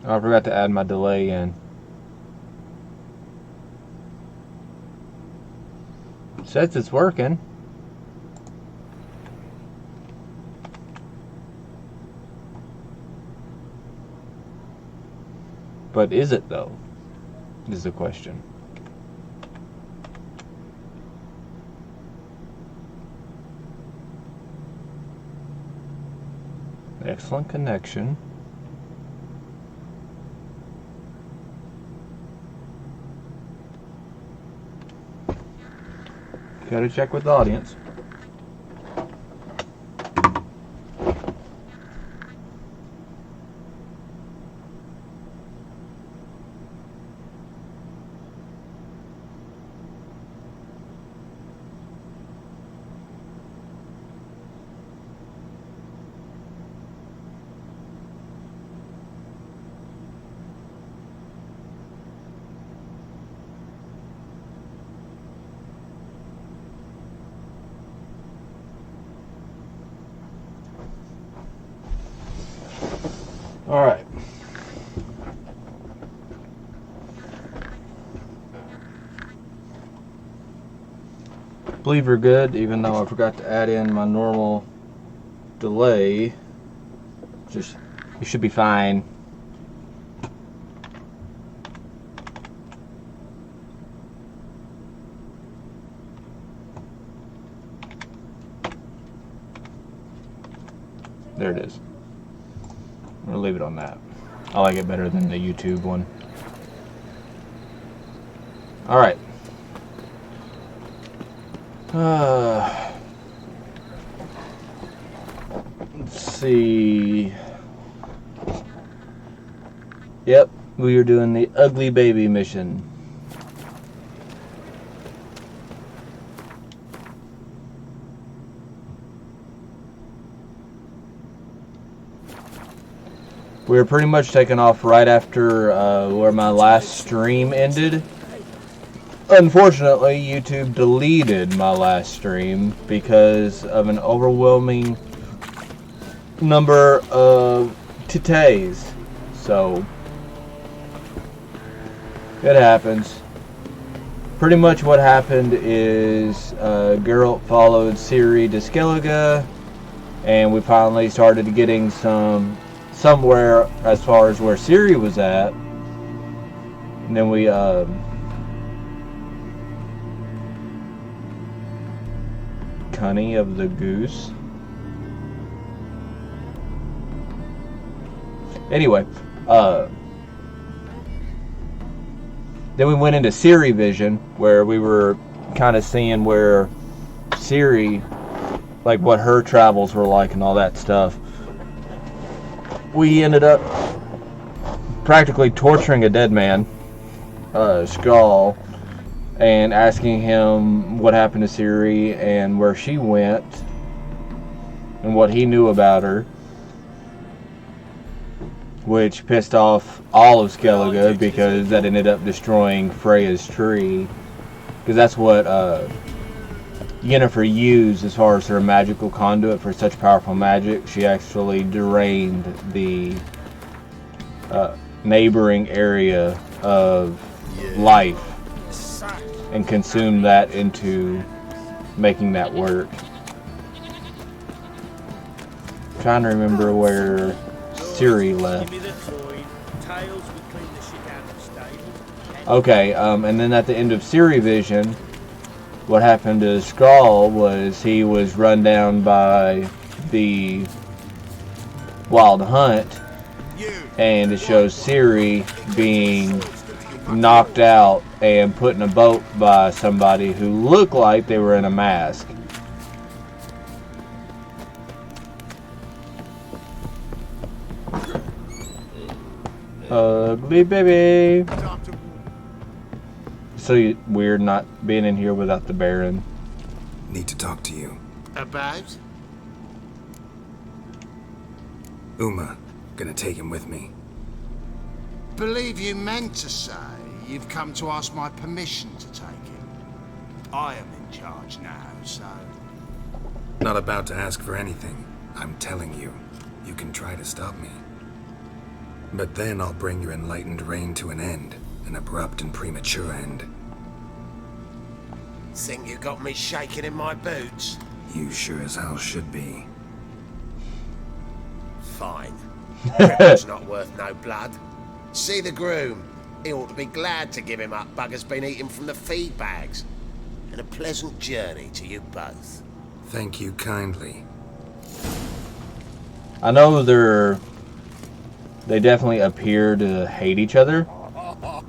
Oh, I forgot to add my delay in. Says it's working. But is it though? Is the question. Excellent connection. Gotta check with the audience. All right. I believe we're good, even though I forgot to add in my normal delay. Just, you should be fine. There it is. I'm gonna leave it on that. I like it better than the YouTube one. All right. Let's see. Yep, we are doing the ugly baby mission. We were pretty much taking off right after where my last stream ended. Unfortunately, YouTube deleted my last stream because of an overwhelming number of titties. So, it happens. Pretty much what happened is Geralt followed Ciri to Skellige, and we finally started getting somewhere as far as where Ciri was at. And then we Cunny of the Goose. Anyway, then we went into Ciri Vision, where we were kind of seeing where Ciri, like what her travels were like and all that stuff. We ended up practically torturing a dead man, Skull, and asking him what happened to Ciri and where she went and what he knew about her, which pissed off all of Skellige because that ended up destroying Freya's tree, because that's what Yennefer used as far as her magical conduit for such powerful magic. She actually drained the neighboring area of life and consumed that into making that work. I'm trying to remember where Ciri left. Okay, and then at the end of Ciri Vision, what happened to Skull was he was run down by the Wild Hunt, and it shows Ciri being knocked out and put in a boat by somebody who looked like they were in a mask. Ugly baby. So weird not being in here without the Baron. Need to talk to you. About? Uma, gonna take him with me. Believe you meant to say you've come to ask my permission to take him. I am in charge now, so... Not about to ask for anything. I'm telling you, you can try to stop me. But then I'll bring your enlightened reign to an end. An abrupt and premature end. Think you got me shaking in my boots? You sure as hell should be. Fine. Cripple's not worth no blood. See the groom. He ought to be glad to give him up. Bugger's been eating from the feed bags. And a pleasant journey to you both. Thank you kindly. I know they definitely appear to hate each other,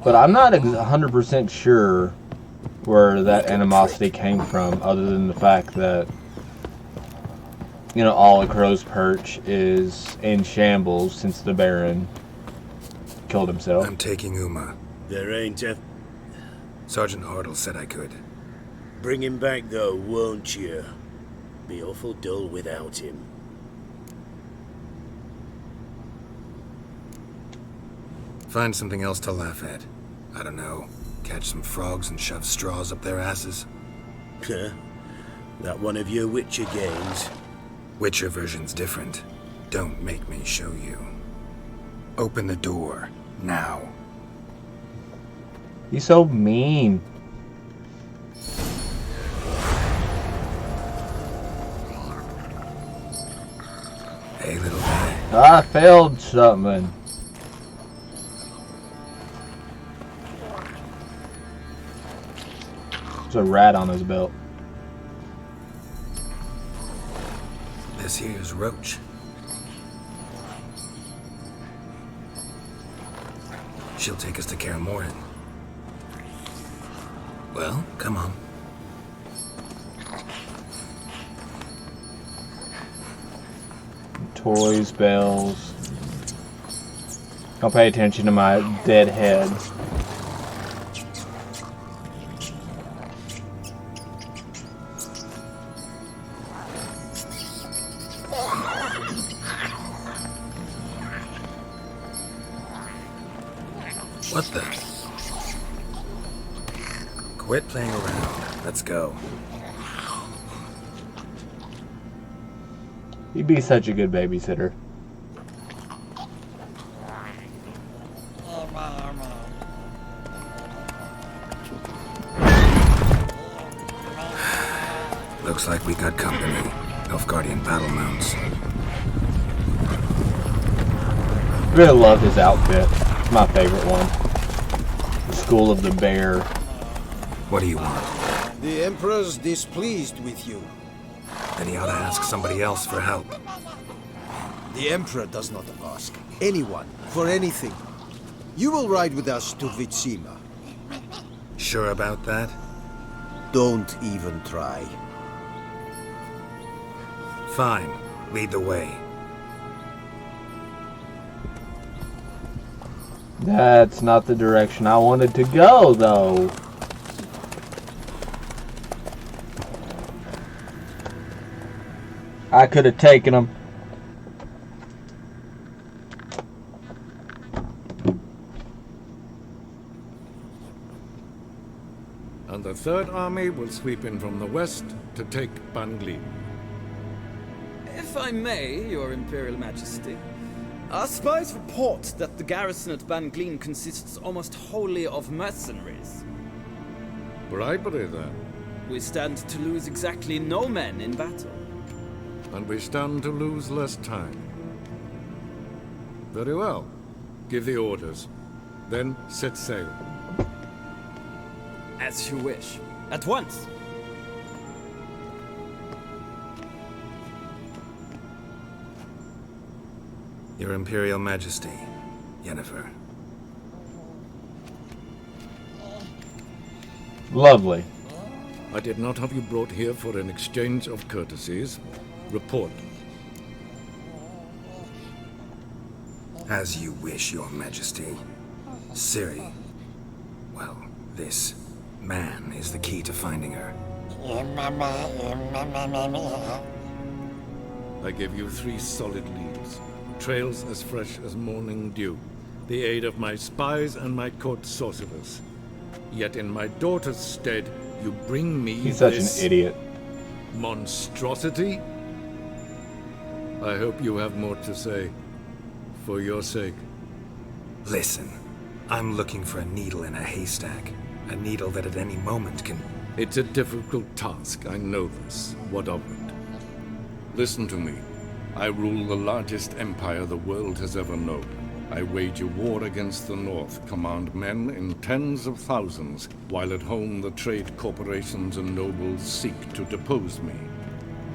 but I'm not 100% sure where that animosity came from, other than the fact that, you know, all of Crow's Perch is in shambles since the Baron killed himself. I'm taking Uma. There ain't a... Sergeant Hartle said I could. Bring him back though, won't you? Be awful dull without him. Find something else to laugh at. I don't know. Catch some frogs and shove straws up their asses. That one of your Witcher games. Witcher version's different. Don't make me show you. Open the door. Now. He's so mean. Hey, little guy. I failed something. There's a rat on his belt. This here's Roach. She'll take us to Kaer Morhen. Well, come on. Toys, bells. Don't pay attention to my dead head. What the? Quit playing around. Let's go. You'd be such a good babysitter. Looks like we got company. Nilfgaardian battle mounts. Really love his outfit. It's my favorite one. The School of the Bear. What do you want? The Emperor's displeased with you. Then he ought to ask somebody else for help. The Emperor does not ask anyone for anything. You will ride with us to Vitsima. Sure about that? Don't even try. Fine. Lead the way. That's not the direction I wanted to go, though. I could have taken him. And the Third Army will sweep in from the west to take Banglin. If I may, Your Imperial Majesty, our spies report that the garrison at Banglin consists almost wholly of mercenaries. Bribery, then. We stand to lose exactly no men in battle. And we stand to lose less time. Very well. Give the orders. Then set sail. As you wish. At once! Your Imperial Majesty, Yennefer. Lovely. I did not have you brought here for an exchange of courtesies. Report. As you wish, Your Majesty. Ciri. Well, this man is the key to finding her. I give you 3 solid leads. Trails as fresh as morning dew. The aid of my spies and my court sorcerers. Yet in my daughter's stead, you bring me He's such this an idiot. monstrosity? I hope you have more to say. For your sake. Listen, I'm looking for a needle in a haystack. A needle that at any moment can... It's a difficult task, I know this. What of it? Listen to me. I rule the largest empire the world has ever known. I wage a war against the North, command men in tens of thousands, while at home the trade corporations and nobles seek to depose me.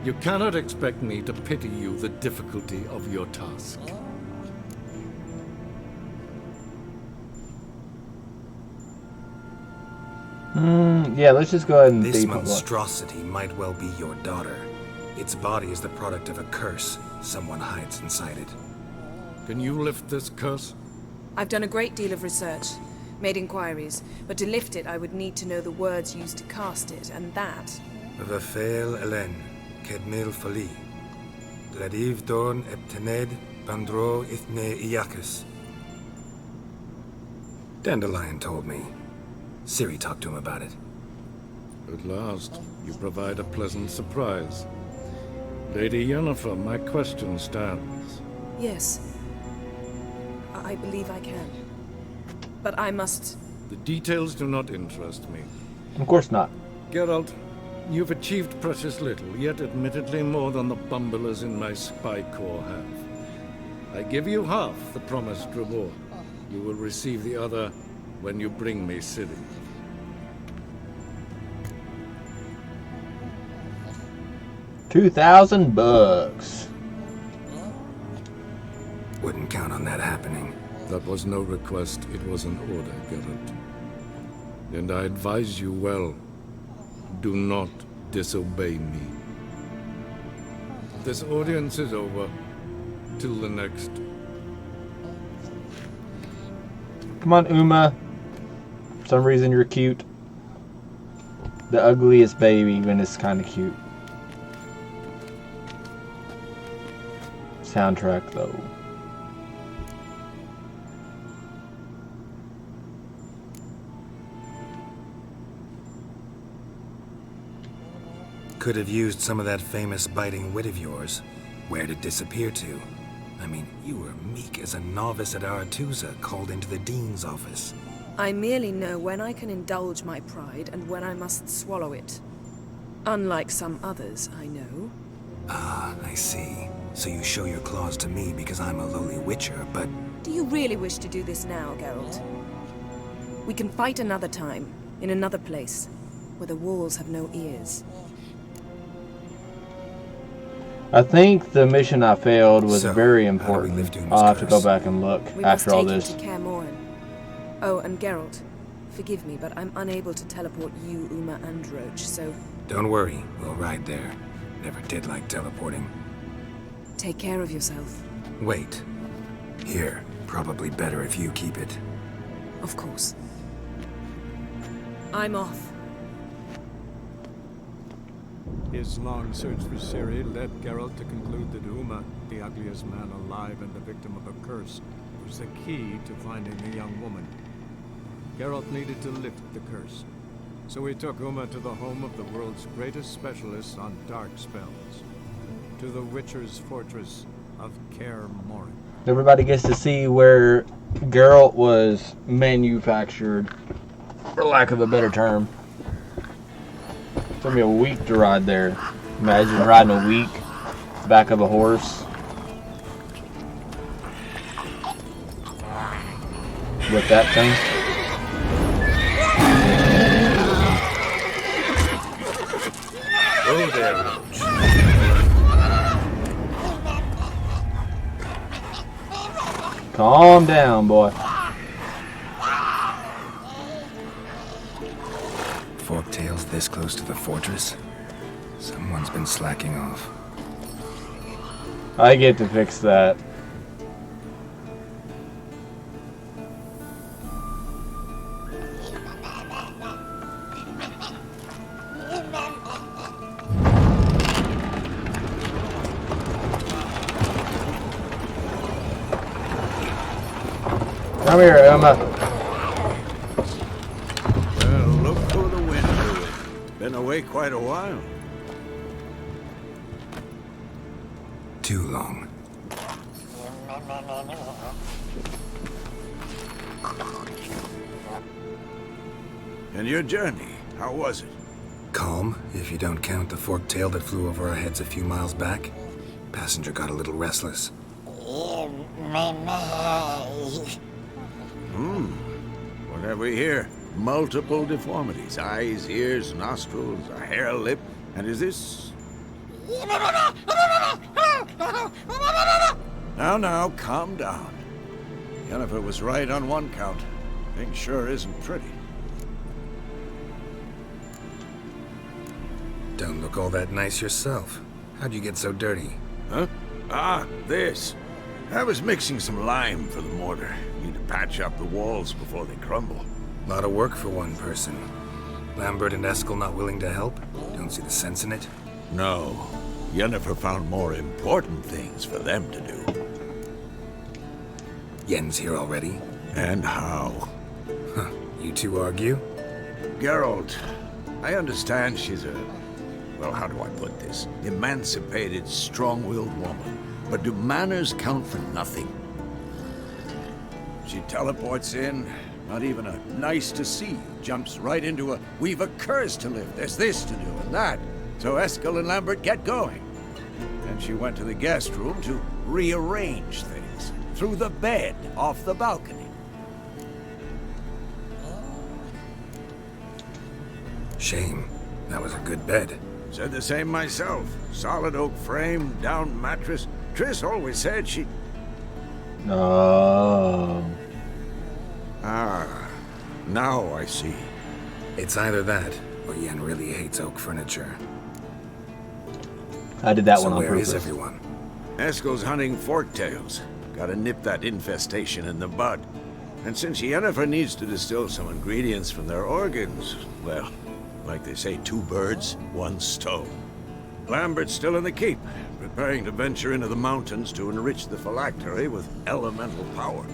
You cannot expect me to pity you the difficulty of your task. Yeah, let's just go ahead and This deep monstrosity might well be your daughter. Its body is the product of a curse someone hides inside it. Can you lift this curse? I've done a great deal of research, made inquiries, but to lift it I would need to know the words used to cast it, and that... Vafel Elen, Kedmil Fali, Gladiv Dorn Eptened, Bandro Ithne Iacus. Dandelion told me. Ciri talked to him about it. At last, you provide a pleasant surprise. Lady Yennefer, my question stands. Yes. I believe I can. But I must... The details do not interest me. Of course not. Geralt, you've achieved precious little, yet admittedly more than the bumblers in my spy corps have. I give you half the promised reward. You will receive the other when you bring me Ciri. $2,000. Wouldn't count on that happening. That was no request, it was an order, Geralt. And I advise you well, do not disobey me. This audience is over. Till the next. Come on, Uma. For some reason you're cute. The ugliest baby, even is kind of cute. Soundtrack, though. Could have used some of that famous biting wit of yours. Where'd it disappear to? I mean, you were meek as a novice at Aretusa called into the Dean's office. I merely know when I can indulge my pride and when I must swallow it. Unlike some others, I know. Ah, I see. So you show your claws to me because I'm a lowly witcher, but... Do you really wish to do this now, Geralt? We can fight another time, in another place, where the walls have no ears. I think the mission I failed was So, very how do we important. lift Uma's I'll have to go curse? back and look We after all must this. take him to Kaer Morhen. Oh, and Geralt, forgive me, but I'm unable to teleport you, Uma, and Roach, so Don't worry, we'll ride there. Never did like teleporting. take care of yourself. Wait. Here, probably better if you keep it. Of course. I'm off. His long search for Ciri led Geralt to conclude that Uma, the ugliest man alive and the victim of a curse, was the key to finding the young woman. Geralt needed to lift the curse, so he took Uma to the home of the world's greatest specialist on dark spells, to the Witcher's fortress of Kaer Morhen. Everybody gets to see where Geralt was manufactured, for lack of a better term. It took me a week to ride there. Imagine riding a week back of a horse. With that thing. Oh there, Roach. Calm down, boy. Forktails this close to the fortress? Someone's been slacking off. I get to fix that. Come here, Emma. Well, look for the wind blew. Been away quite a while. Too long. And your journey, how was it? Calm, if you don't count the forked tail that flew over our heads a few miles back. Passenger got a little restless. What have we here? Multiple deformities. Eyes, ears, nostrils, a hair lip. And is this... Now, calm down. Jennifer was right on one count. Thing sure isn't pretty. Don't look all that nice yourself. How'd you get so dirty? Huh? Ah, this. I was mixing some lime for the mortar. Need to patch up the walls before they crumble. Lot of work for one person. Lambert and Eskel not willing to help? Don't see the sense in it? No. Jennifer found more important things for them to do. Yen's here already? And how? Huh. You two argue? Geralt, I understand she's a... well, how do I put this? Emancipated, strong-willed woman. But do manners count for nothing? She teleports in, not even a nice to see, jumps right into a, we've a curse to live, there's this to do and that. So Eskel and Lambert get going. Then she went to the guest room to rearrange things. Through the bed, off the balcony. Shame. That was a good bed. Said the same myself. Solid oak frame, down mattress. Triss always said she... No. Ah, now I see. It's either that, or Yen really hates oak furniture. I did that So one on where purpose. is everyone? Eskel's hunting forktails. Gotta nip that infestation in the bud. And since Yennefer needs to distill some ingredients from their organs, well, like they say, 2 birds, 1 stone. Lambert's still in the keep, preparing to venture into the mountains to enrich the phylactery with elemental power.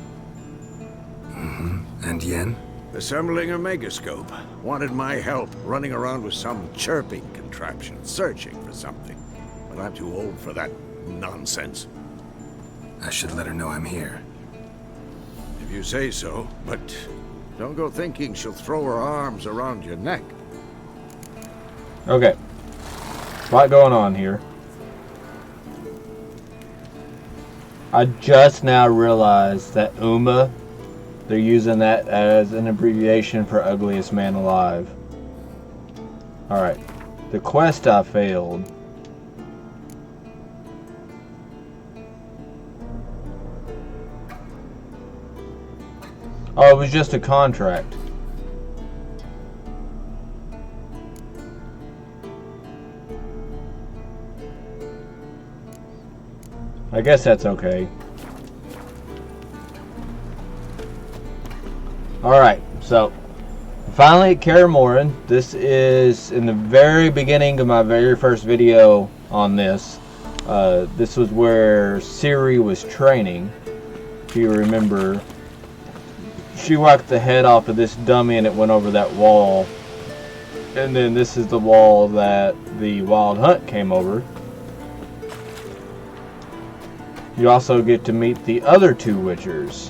And Yen? Assembling a megascope. Wanted my help running around with some chirping contraption, searching for something. But I'm too old for that nonsense. I should let her know I'm here. If you say so, but don't go thinking she'll throw her arms around your neck. Okay. A lot going on here. I just now realized that UMA, they're using that as an abbreviation for Ugliest Man Alive. Alright. The quest I failed. Oh, it was just a contract. I guess that's okay. Alright, so finally at Kaer Morhen. This is in the very beginning of my very first video on this. This was where Ciri was training. If you remember, she whacked the head off of this dummy and it went over that wall. And then this is the wall that the Wild Hunt came over. You also get to meet the other 2 Witchers.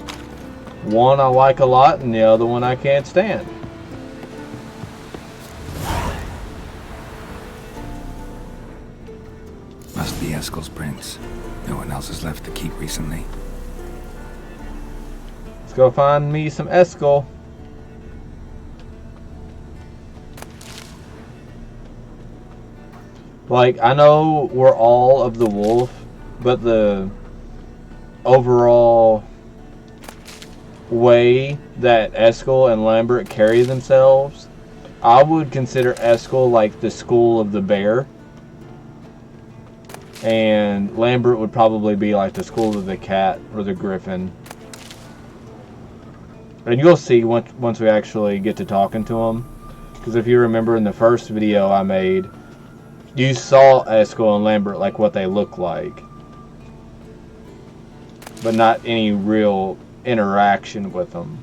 One I like a lot and the other one I can't stand. Must be Eskel's prince. No one else has left the keep recently. Let's go find me some Eskel. Like, I know we're all of the wolf, but the overall way that Eskel and Lambert carry themselves, I would consider Eskel like the school of the bear. And Lambert would probably be like the school of the cat or the griffin. And you'll see once we actually get to talking to him. Because if you remember in the first video I made, you saw Eskel and Lambert like what they look like. But not any real interaction with them.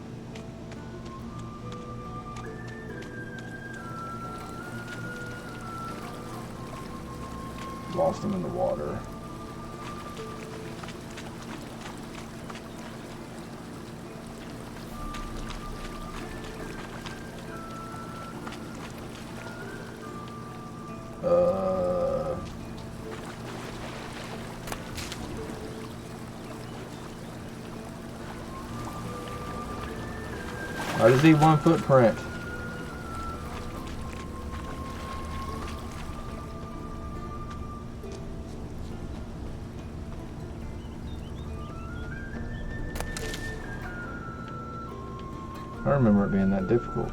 Lost them in the water. I just need one footprint. I remember it being that difficult.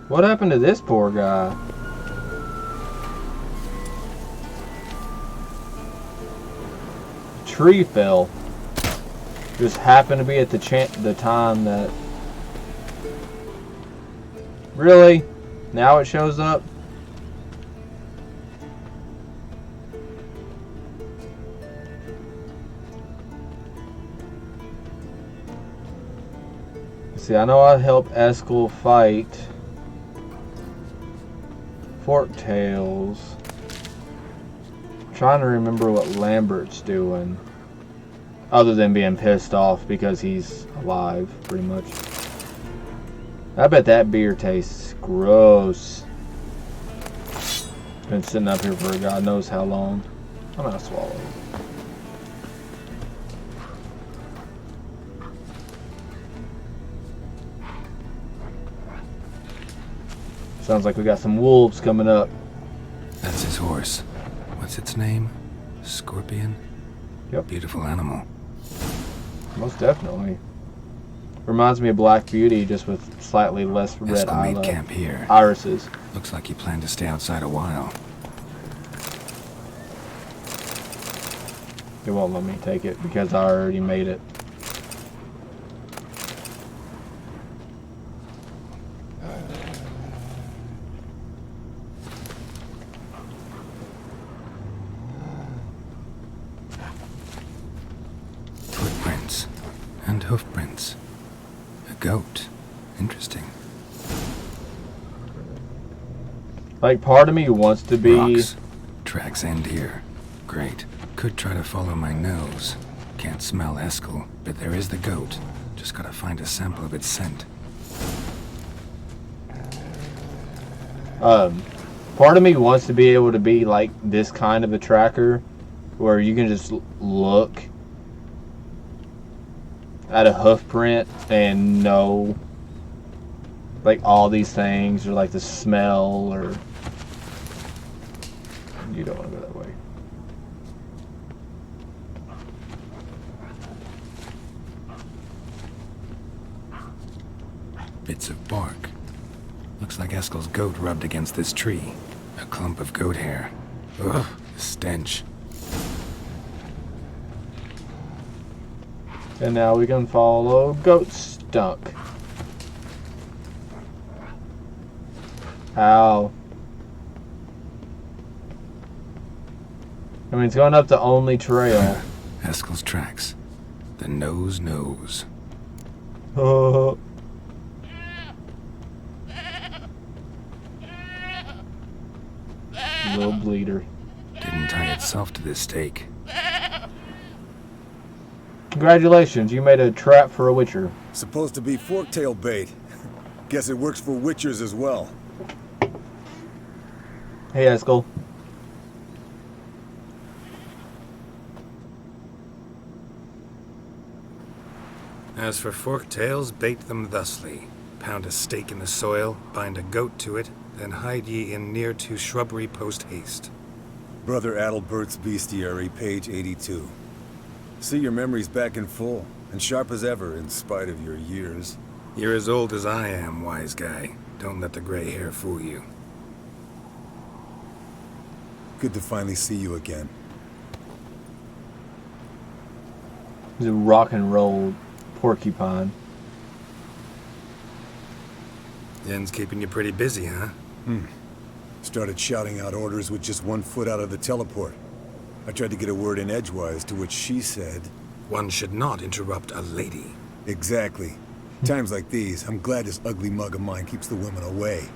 What happened to this poor guy? Tree fell. Just happened to be at the time that... Really? Now it shows up? See, I know I helped Eskel fight Forktails. I'm trying to remember what Lambert's doing. Other than being pissed off because he's alive, pretty much. I bet that beer tastes gross. Been sitting up here for God knows how long. I'm gonna swallow it. Sounds like we got some wolves coming up. That's his horse. What's its name? Scorpion? Yep. Beautiful animal. Most definitely. Reminds me of Black Beauty, just with slightly less red Eskel made camp here. irises. Looks like he planned to stay outside a while. It won't let me take it because I already made it. Footprints and hoofprints. A goat. Interesting. Like, part of me wants to be... Rocks. Tracks end here. Great. Could try to follow my nose. Can't smell Eskel, but there is the goat. Just gotta find a sample of its scent. Part of me wants to be able to be like this kind of a tracker where you can just look at a hoof print and know like all these things, or like the smell, or you don't want to go that way. Bits of bark. Looks like Eskel's goat rubbed against this tree. A clump of goat hair. Ugh, the stench. And now we can follow goat stunk. How? I mean, it's going up the only trail. Eskel's tracks. The nose knows. Oh. Little bleeder. Didn't tie itself to this stake. Congratulations, you made a trap for a witcher. Supposed to be forktail bait. Guess it works for witchers as well. Hey, Eskel. As for forktails, bait them thusly. Pound a stake in the soil, bind a goat to it, then hide ye in near to shrubbery post haste. Brother Adalbert's Bestiary, page 82. See, your memory's back in full, and sharp as ever, in spite of your years. You're as old as I am, wise guy. Don't let the gray hair fool you. Good to finally see you again. He's a rock and roll porcupine. Yen's keeping you pretty busy, huh? Started shouting out orders with just 1 foot out of the teleport. I tried to get a word in edgewise, to which she said... One should not interrupt a lady. Exactly. Times like these, I'm glad this ugly mug of mine keeps the women away.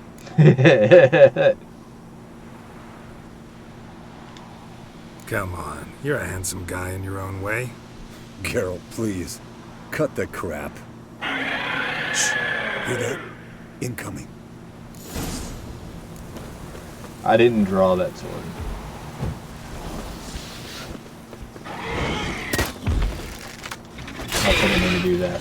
Come on, you're a handsome guy in your own way. Geralt, please. Cut the crap. Shh. Hear that? Incoming. I didn't draw that sword. I didn't mean to do that.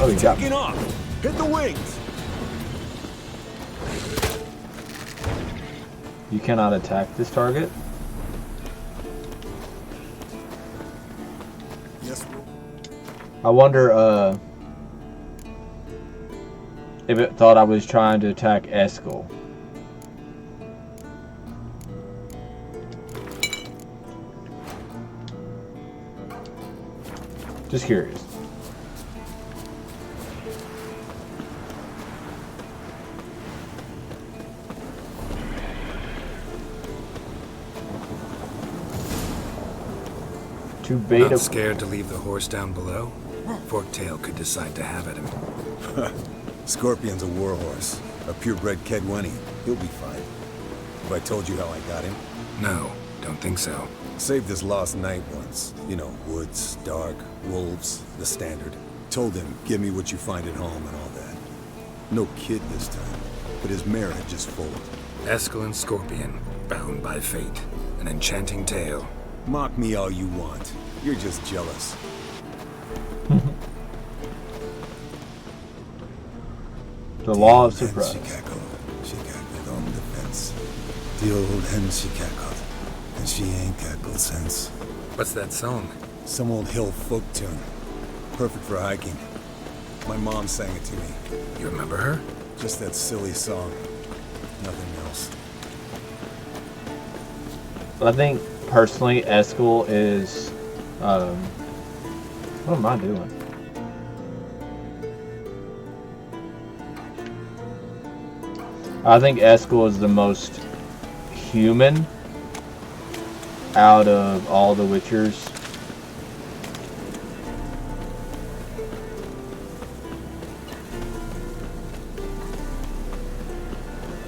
Oh, he got me. Taking off. Hit the wings. You cannot attack this target. Yes. I wonder if it thought I was trying to attack Eskel. Just curious. To beta. Not scared to leave the horse down below? Forktail could decide to have at him. Scorpion's a warhorse. A purebred Kedwenny. He'll be fine. Have I told you how I got him? No, don't think so. Saved his lost knight once. You know, woods, dark, wolves, the standard. Told him, give me what you find at home and all that. No kid this time, but his mare had just foaled. Eskel and Scorpion, bound by fate. An enchanting tale. Mock me all you want. You're just jealous. The law of The old hen surprise. she cackled. She cackled on the fence. The old hen she cackled. And she ain't cackled since. What's that song? Some old hill folk tune. Perfect for hiking. My mom sang it to me. You remember her? Just that silly song. Nothing else. I think personally, Eskel is. What am I doing? I think Eskel is the most human out of all the Witchers.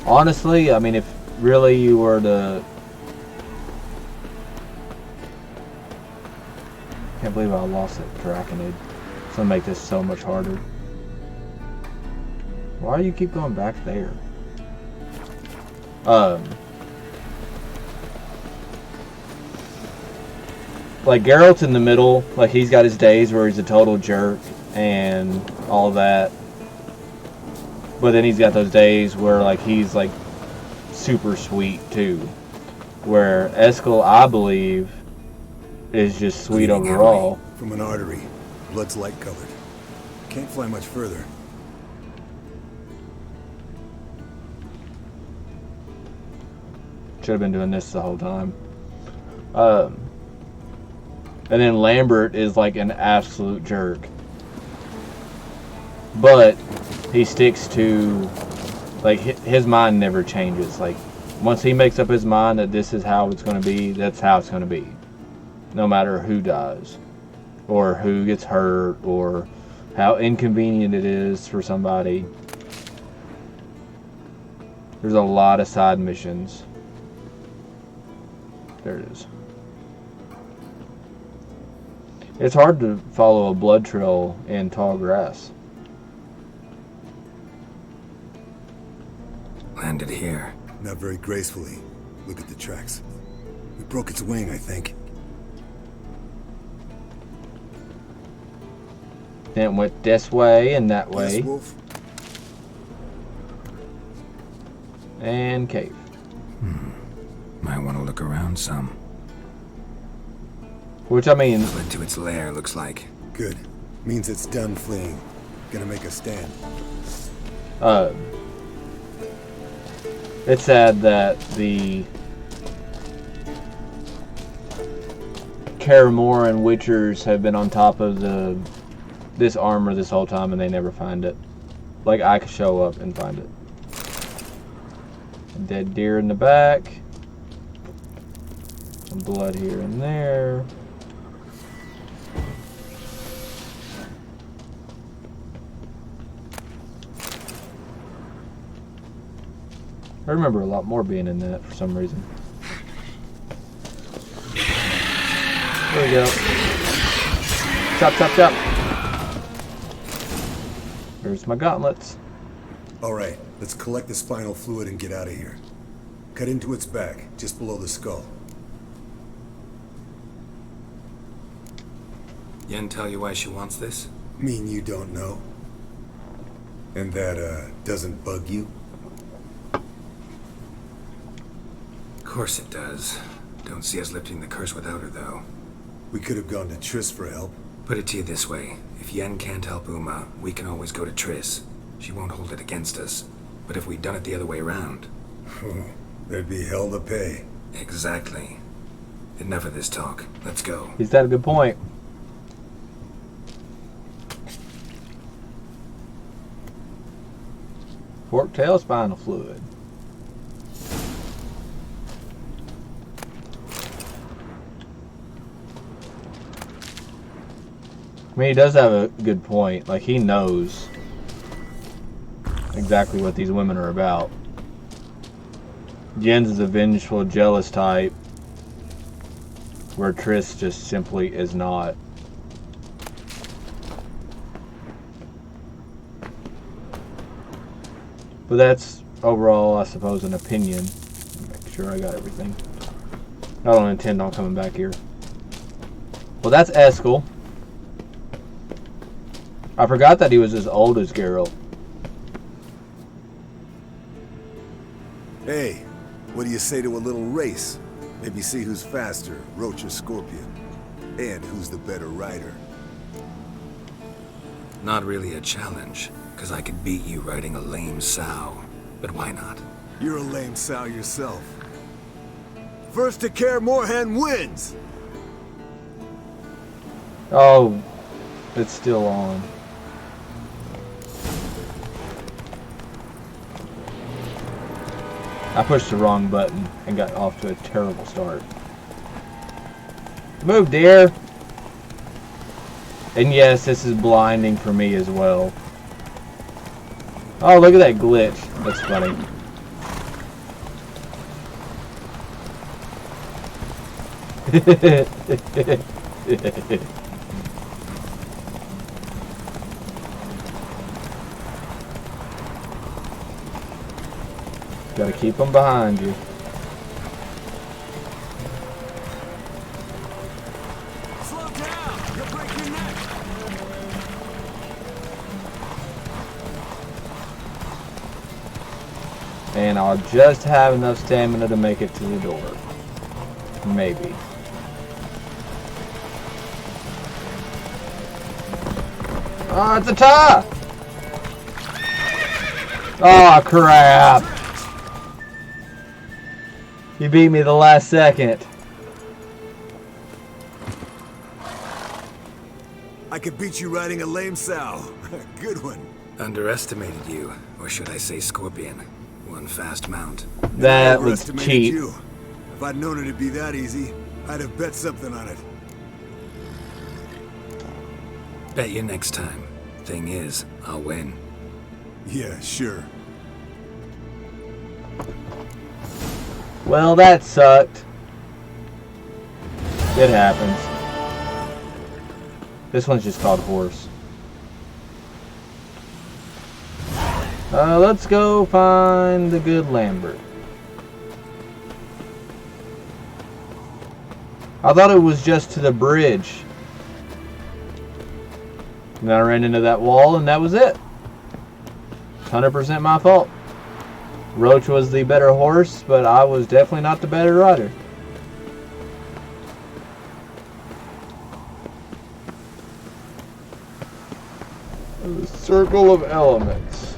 Honestly, I mean, if really you were to... Can't believe I lost that Draconid. It's gonna make this so much harder. Why do you keep going back there? Like, Geralt's in the middle. Like, he's got his days where he's a total jerk and all that. But then he's got those days where, like, he's, like, super sweet, too. Where Eskel, I believe, is just sweet Bleeding overall. heavily from an artery. Blood's light colored. Can't fly much further. Should have been doing this the whole time. And then Lambert is like an absolute jerk. But he sticks to, like, his mind never changes. Like, once he makes up his mind that this is how it's going to be, that's how it's going to be. No matter who dies, or who gets hurt, or how inconvenient it is for somebody. There's a lot of side missions. There it is. It's hard to follow a blood trail in tall grass. Landed here. Not very gracefully. Look at the tracks. We broke its wing, I think. Then it went this way and that way. Yes, Wolf? And cave. Might want to look around some. Which, I mean... Fled to its lair, looks like. Good. Means it's done fleeing. Gonna make a stand. It's sad that the Caramoran Witchers have been on top of this armor this whole time and they never find it. Like, I could show up and find it. A dead deer in the back. Some blood here and there. I remember a lot more being in that for some reason. There we go. Chop, chop, chop. Here's my gauntlets. Alright, let's collect the spinal fluid and get out of here. Cut into its back, just below the skull. Yen tell you why she wants this? Mean you don't know? And that, doesn't bug you? Of course it does. Don't see us lifting the curse without her, though. We could have gone to Triss for help. Put it to you this way. If Yen can't help Uma, we can always go to Triss. She won't hold it against us. But if we'd done it the other way around... There'd be hell to pay. Exactly. Enough of this talk. Let's go. He's got a good point. Fork tail spinal fluid. I mean, he does have a good point. Like, he knows exactly what these women are about. Jens is a vengeful, jealous type, where Triss just simply is not. But that's overall, I suppose, an opinion. Make sure I got everything. I don't intend on coming back here. Well, that's Eskel. I forgot that he was as old as Geralt. Hey, what do you say to a little race? Maybe see who's faster, Roach or Scorpion. And who's the better rider. Not really a challenge, because I could beat you riding a lame sow. But why not? You're a lame sow yourself. First to Kaer Morhen wins! Oh, it's still on. I pushed the wrong button and got off to a terrible start. Move, dear! And yes, this is blinding for me as well. Oh, look at that glitch. That's funny. Gotta keep them behind you. Slow down! You'll break your neck! And I'll just have enough stamina to make it to the door. Maybe. Oh, it's a tie! Oh, crap! You beat me the last second. I could beat you riding a lame sow. Good one. Underestimated you, or should I say Scorpion. One fast mount. That was Overestimated cheap. you. If I'd known it'd be that easy, I'd have bet something on it. Bet you next time. Thing is, I'll win. Yeah, sure. Well, that sucked. It happens. This one's just called Horse. Let's go find the good Lambert. I thought it was just to the bridge. And then I ran into that wall and that was it. 100% my fault. Roach was the better horse, but I was definitely not the better rider. The circle of elements.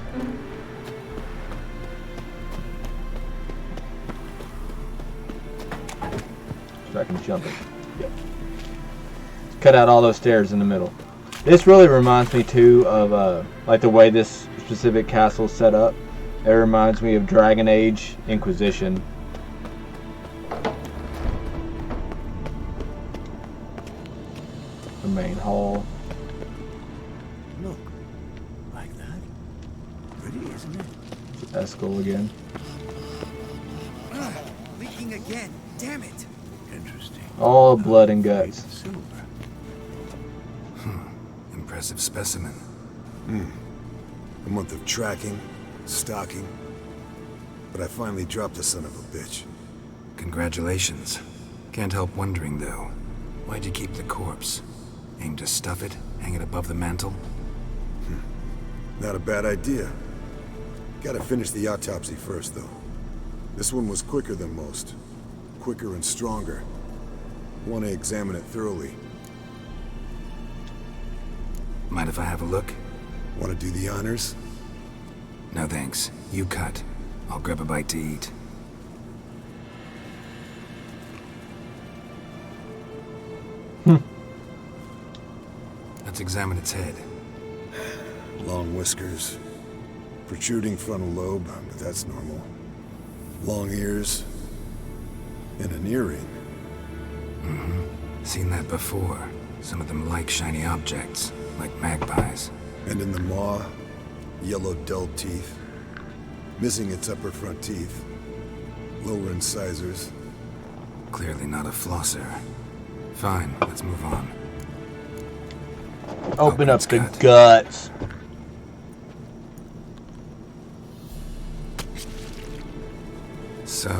So I can jump it. Yep. Cut out all those stairs in the middle. This really reminds me too of like the way this specific castle is set up. It reminds me of Dragon Age Inquisition. The main hall. Look, like that. Pretty, isn't it? Eskel again. Leaking again. Damn it. Interesting. All blood and guts. Silver. Impressive specimen. A month of tracking, stalking. But I finally dropped the son of a bitch. Congratulations. Can't help wondering, though. Why'd you keep the corpse? Aim to stuff it? Hang it above the mantle? Not a bad idea. Gotta finish the autopsy first, though. This one was quicker than most. Quicker and stronger. Want to examine it thoroughly. Mind if I have a look? Want to do the honors? No thanks. You cut. I'll grab a bite to eat. Let's examine its head. Long whiskers. Protruding frontal lobe, but that's normal. Long ears. And an earring. Mm-hmm. Seen that before. Some of them like shiny objects, like magpies. And in the maw, yellow dull teeth. Missing its upper front teeth. Lower incisors. Clearly not a flosser. Fine, let's move on. Open up the guts. So,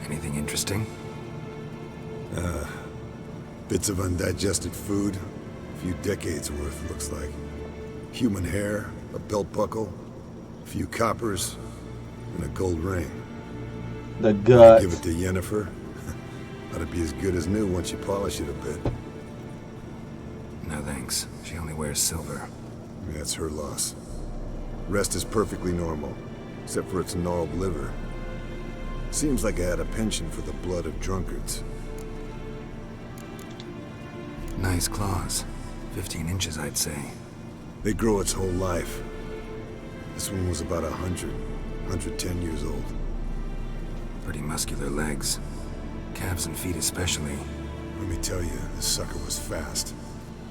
anything interesting? Bits of undigested food. A few decades worth, looks like. Human hair, a belt buckle, a few coppers, and a gold ring. The guts. Give it to Yennefer. Ought to be as good as new once you polish it a bit. No thanks. She only wears silver. That's her loss. Rest is perfectly normal, except for its gnarled liver. Seems like I had a penchant for the blood of drunkards. Nice claws. 15 inches, I'd say. They grow its whole life. This one was about 110 years old. Pretty muscular legs. Calves and feet especially. Let me tell you, this sucker was fast.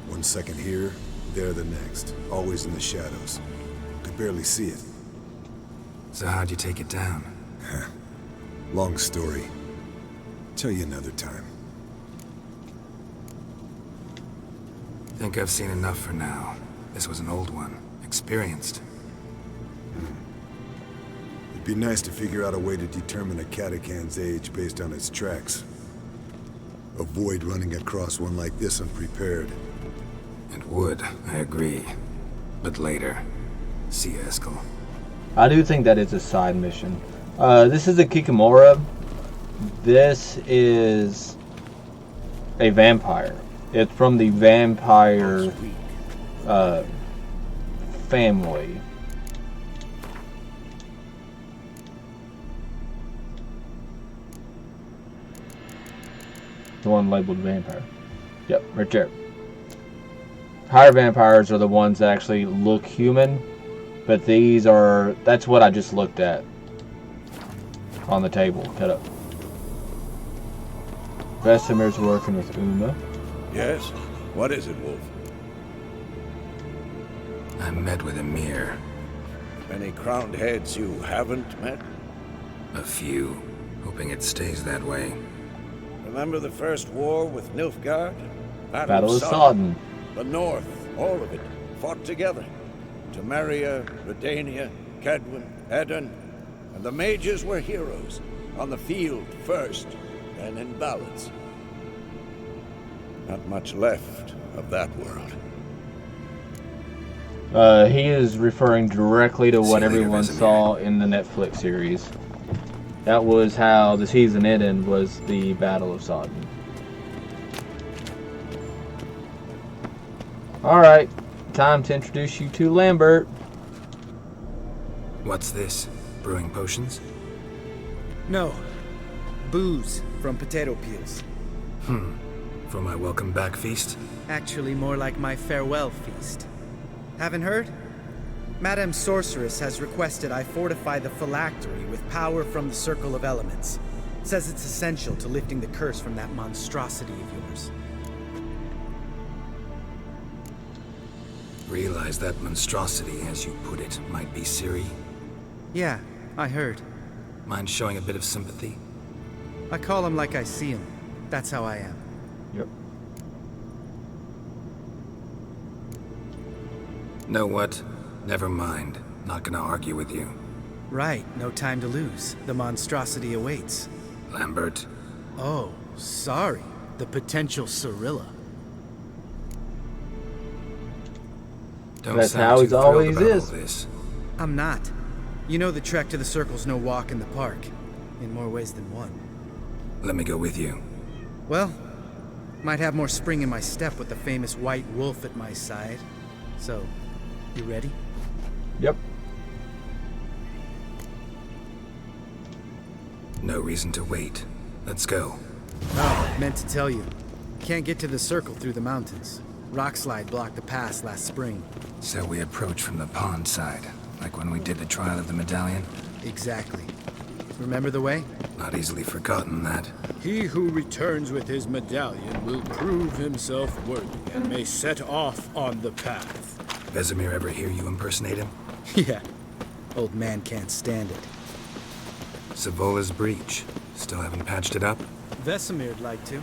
1 second here, there the next. Always in the shadows. Could barely see it. So how'd you take it down? Long story. Tell you another time. Think I've seen enough for now. This was an old one. Experienced. It'd be nice to figure out a way to determine a catacan's age based on its tracks. Avoid running across one like this unprepared. And would, I agree. But later. See you, Eskel. I do think that is a side mission. This is a Kikamura. This is a vampire. It's from the vampire family. The one labeled vampire. Yep, right there. Higher vampires are the ones that actually look human, but these are, that's what I just looked at on the table. Cut up. Vestimir's working with Uma. Yes? What is it, Wolf? I met with Emir. Any crowned heads you haven't met? A few. Hoping it stays that way. Remember the first war with Nilfgaard? Battle of Sodden. The North, all of it, fought together. Temeria, Redania, Kedwen, Edirn, and the mages were heroes. On the field first, then in ballads. Not much left of that world. He is referring directly to what everyone saw in the Netflix series. That was how the season ended, was the Battle of Sodden. Alright, time to introduce you to Lambert. What's this? Brewing potions? No. Booze from potato peels. For my welcome back feast? Actually, more like my farewell feast. Haven't heard? Madame Sorceress has requested I fortify the phylactery with power from the Circle of Elements. Says it's essential to lifting the curse from that monstrosity of yours. Realize that monstrosity, as you put it, might be Ciri? Yeah, I heard. Mind showing a bit of sympathy? I call him like I see him. That's how I am. Yep. Know what? Never mind. Not gonna argue with you. Right, no time to lose. The monstrosity awaits. Lambert. Oh, sorry. The potential Cirilla. Don't That's sound how too he thrilled always about all is. this. I'm not. You know the trek to the Circle's no walk in the park. In more ways than one. Let me go with you. Well, might have more spring in my step with the famous white wolf at my side. So, you ready? Yep. No reason to wait. Let's go. Oh, meant to tell you. Can't get to the Circle through the mountains. Rockslide blocked the pass last spring. So we approach from the pond side, like when we did the trial of the medallion? Exactly. Remember the way? Not easily forgotten, that. He who returns with his medallion will prove himself worthy and may set off on the path. Vesemir ever hear you impersonate him? Yeah. Old man can't stand it. Savola's breach. Still haven't patched it up? Vesemir'd like to.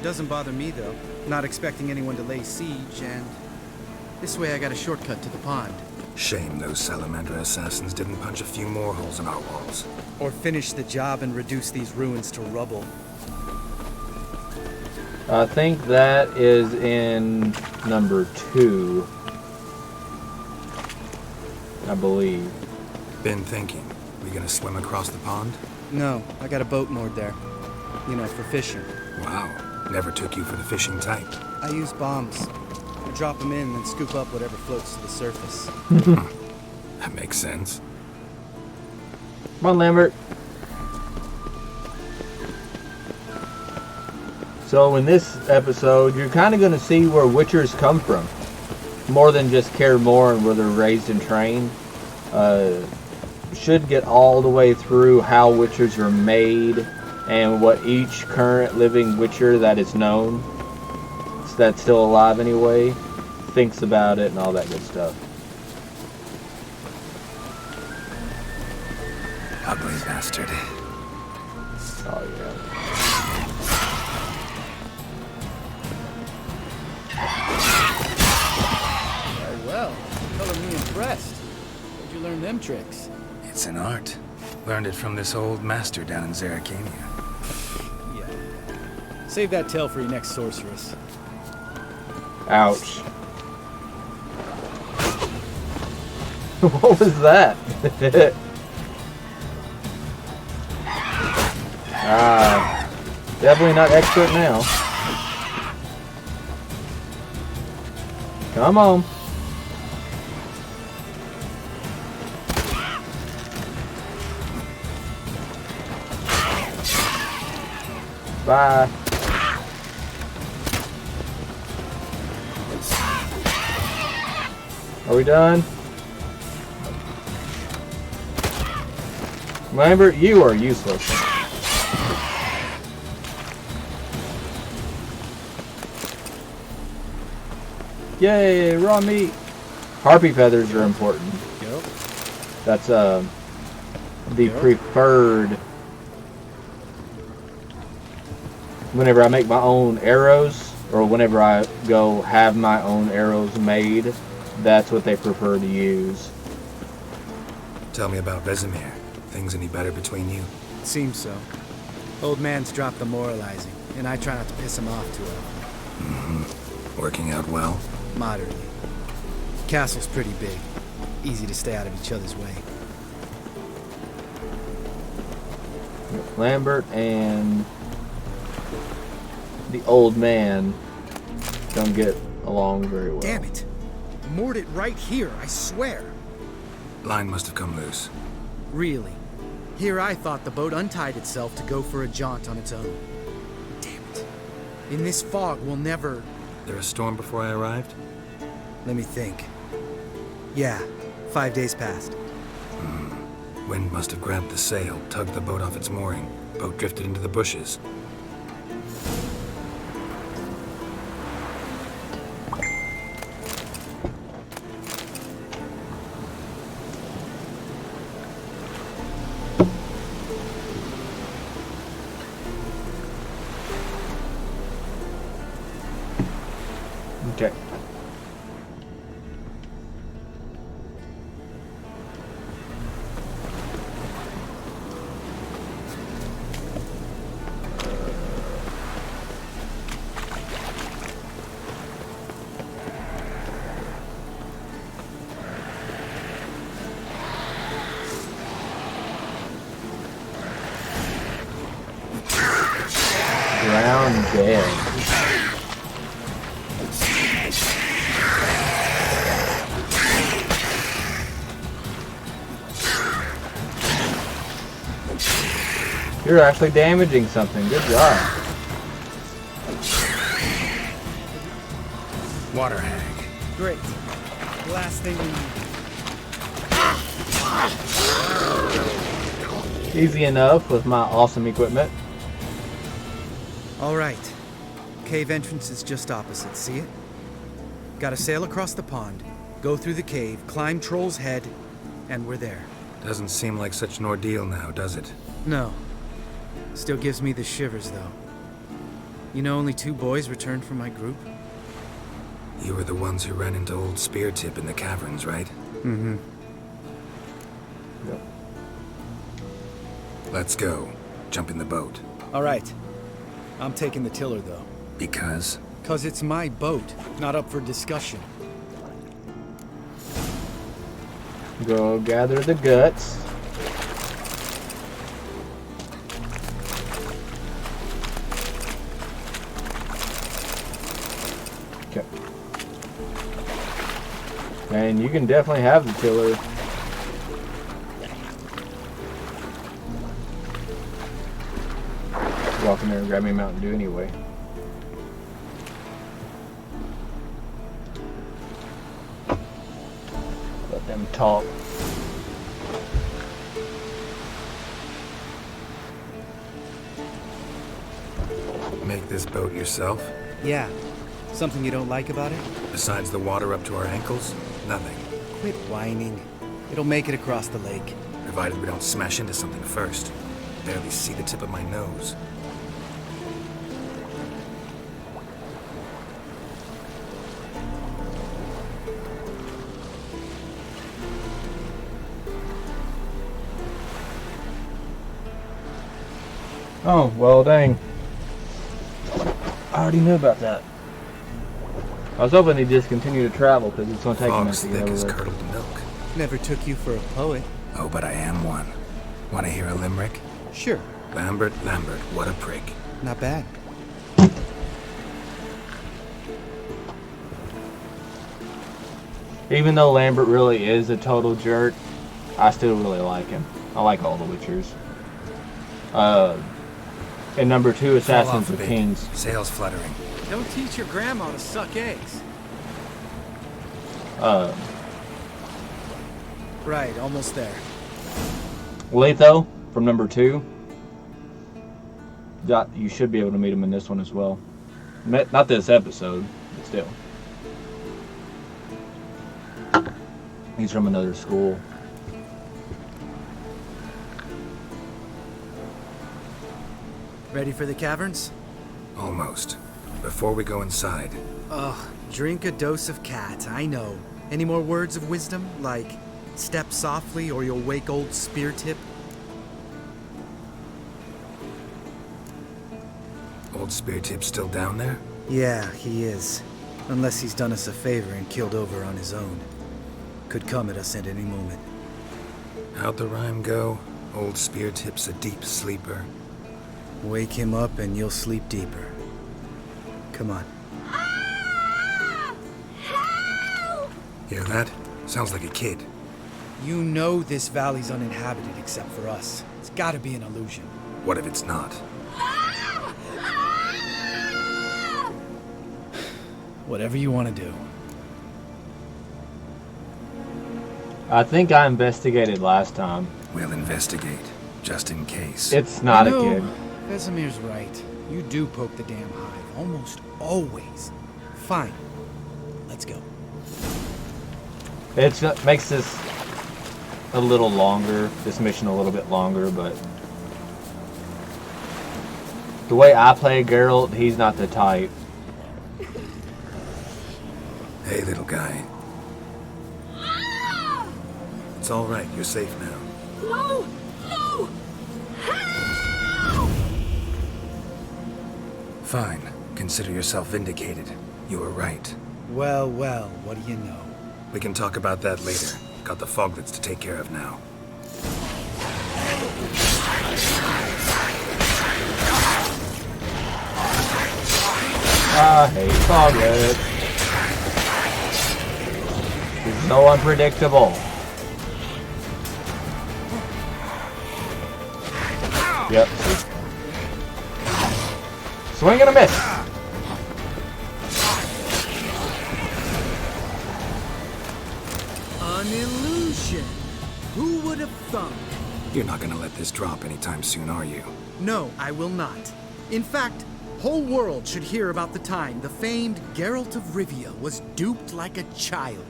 Doesn't bother me, though. Not expecting anyone to lay siege, and... this way I got a shortcut to the pond. Shame those Salamander assassins didn't punch a few more holes in our walls. Or finish the job and reduce these ruins to rubble. I think that is in number 2. I believe. Been thinking. We gonna swim across the pond? No, I got a boat moored there. You know, for fishing. Wow. Never took you for the fishing type. I use bombs. I drop them in and scoop up whatever floats to the surface. That makes sense. Come on, Lambert. So in this episode, you're kind of going to see where Witchers come from. More than just Kaer Morhen, where they're raised and trained. Should get all the way through how Witchers are made and what each current living Witcher that is known, that's still alive anyway, thinks about it and all that good stuff. Ugly bastard. Oh yeah. Very well. Color me impressed. Where'd you learn them tricks? It's an art. Learned it from this old master down in Zerrikania. Yeah. Save that tale for your next sorceress. Ouch. What was that? Definitely not expert now. Come on. Bye. Are we done? Lambert, you are useless. Yay, raw meat. Harpy feathers are important. Yep. That's the preferred. Whenever I make my own arrows, or whenever I go have my own arrows made, that's what they prefer to use. Tell me about Vesemir. Things any better between you? Seems so. Old man's dropped the moralizing, and I try not to piss him off too often. Mm-hmm. Working out well? Moderately. Castle's pretty big. Easy to stay out of each other's way. Lambert and the old man don't get along very well. Damn it! Moored it right here, I swear! Line must have come loose. Really? Here I thought the boat untied itself to go for a jaunt on its own. Damn it. In this fog, we'll never... There a storm before I arrived? Let me think. Yeah, 5 days passed. Wind must have grabbed the sail, tugged the boat off its mooring. Boat drifted into the bushes. Okay. You're actually damaging something. Good job. Water hag. Great. Last thing we need. Easy enough with my awesome equipment. All right. Cave entrance is just opposite, see it? Gotta sail across the pond, go through the cave, climb Troll's Head, and we're there. Doesn't seem like such an ordeal now, does it? No. Still gives me the shivers, though. You know, only 2 boys returned from my group. You were the ones who ran into old Speartip in the caverns, right? Mm-hmm. Yep. Let's go. Jump in the boat. All right. I'm taking the tiller, though. Because? 'Cause it's my boat, not up for discussion. Go gather the guts. Okay. And you can definitely have the tiller. Walk in there and grab me a Mountain Dew anyway. Let them talk. Make this boat yourself? Yeah. Something you don't like about it? Besides the water up to our ankles? Nothing. Quit whining. It'll make it across the lake. Provided we don't smash into something first. Barely see the tip of my nose. Oh, well, dang. I already knew about that. I was hoping he'd just continue to travel because it's going to take him Fog's to get thick over as there. curdled milk. Never took you for a poet. Oh, but I am one. Want to hear a limerick? Sure. Lambert, Lambert, what a prick. Not bad. Even though Lambert really is a total jerk, I still really like him. I like all the Witchers. And number 2, Assassins of Kings. Sails fluttering. Don't teach your grandma to suck eggs. Right, almost there. Letho from number 2. You should be able to meet him in this one as well. Not this episode, but still. He's from another school. Ready for the caverns? Almost. Before we go inside. Ugh, drink a dose of cat, I know. Any more words of wisdom, like step softly or you'll wake old Speartip? Old Speartip's still down there? Yeah, he is. Unless he's done us a favor and killed over on his own. Could come at us at any moment. How'd the rhyme go? Old Speartip's a deep sleeper. Wake him up and you'll sleep deeper. Come on. Hear that? Sounds like a kid. You know this valley's uninhabited except for us. It's gotta be an illusion. What if it's not? Whatever you want to do. I think I investigated last time. We'll investigate, just in case. It's not a kid. Vesemir's right. You do poke the damn hive, almost always. Fine. Let's go. It makes this a little longer, this mission a little bit longer, but the way I play Geralt, he's not the type. Hey, little guy. It's all right. You're safe now. No! No! Fine. Consider yourself vindicated. You were right. Well, well, what do you know? We can talk about that later. Got the foglets to take care of now. I hate foglets. It's so unpredictable. Yep. Swing and a miss. An illusion. Who would have thunk? You're not gonna let this drop anytime soon, are you? No, I will not. In fact, whole world should hear about the time the famed Geralt of Rivia was duped like a child.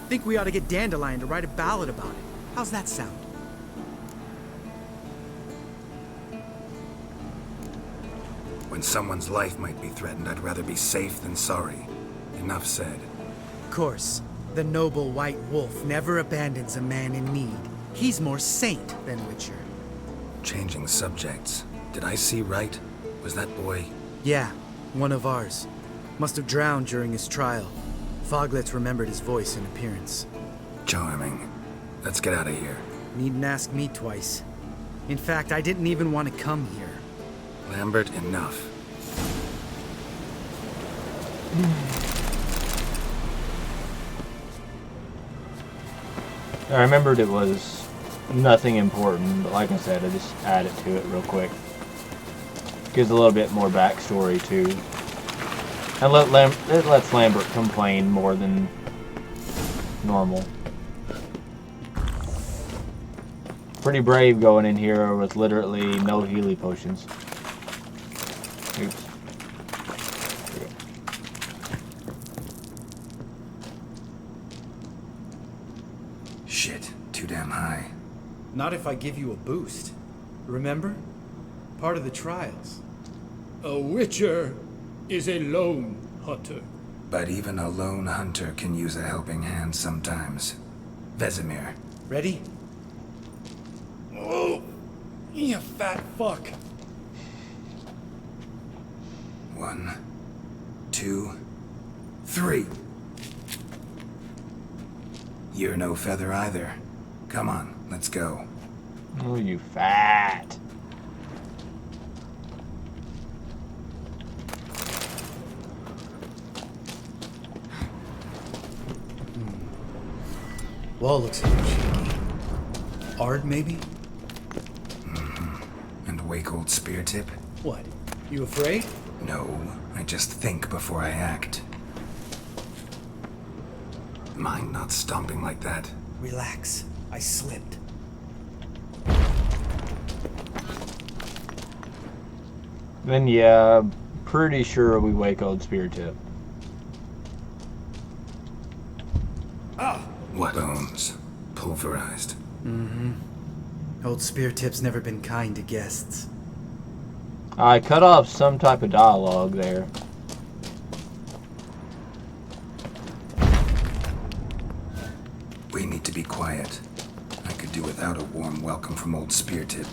Think we ought to get Dandelion to write a ballad about it. How's that sound? When someone's life might be threatened, I'd rather be safe than sorry. Enough said. Of course, the noble white wolf never abandons a man in need. He's more saint than Witcher. Changing subjects. Did I see right? Was that boy? Yeah, one of ours. Must have drowned during his trial. Foglets remembered his voice and appearance. Charming. Let's get out of here. Needn't ask me twice. In fact, I didn't even want to come here. Lambert, enough. I remembered it was nothing important, but like I said, I just added to it real quick. Gives a little bit more backstory too. And it lets Lambert complain more than normal. Pretty brave going in here with literally no Healy potions. Oops. Shit, too damn high. Not if I give you a boost. Remember? Part of the trials. A Witcher is a lone hunter. But even a lone hunter can use a helping hand sometimes. Vesemir. Ready? Oh, you fat fuck. 1, 2, 3. You're no feather either. Come on, let's go. Oh, you fat. Wall looks a little shaky. Ard, maybe? And wake old spear tip? What? You afraid? No, I just think before I act. Mind not stomping like that. Relax. I slipped. Then yeah, pretty sure we wake old Spear Tip. What bones? Pulverized. Mm-hmm. Old Spear Tip's never been kind to guests. I cut off some type of dialogue there. We need to be quiet. I could do without a warm welcome from old Spear Tip.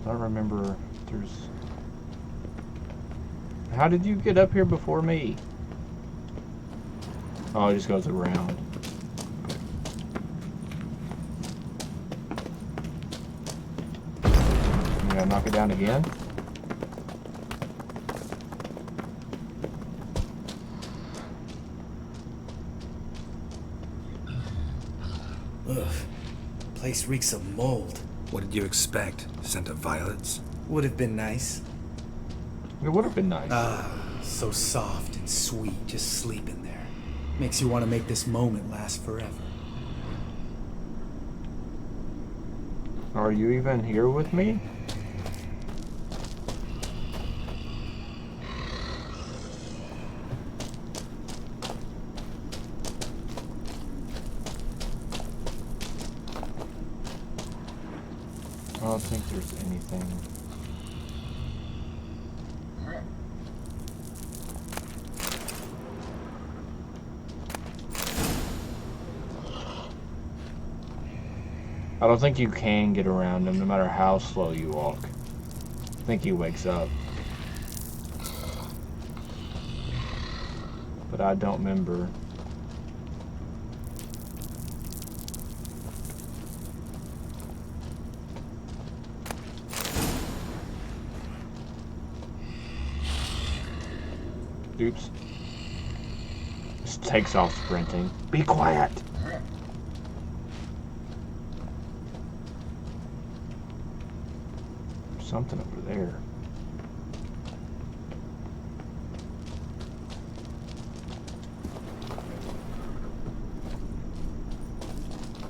I don't remember if there's... How did you get up here before me? Oh, it just goes around. You gotta knock it down again? Ugh. Place reeks of mold. What did you expect? Scent of violets? Would have been nice. It would have been nice. Ah, so soft and sweet, just sleeping there. Makes you want to make this moment last forever. Are you even here with me? I don't think there's anything. I don't think you can get around him no matter how slow you walk. I think he wakes up. But I don't remember. Oops. Just takes off sprinting. Be quiet. There's something over there.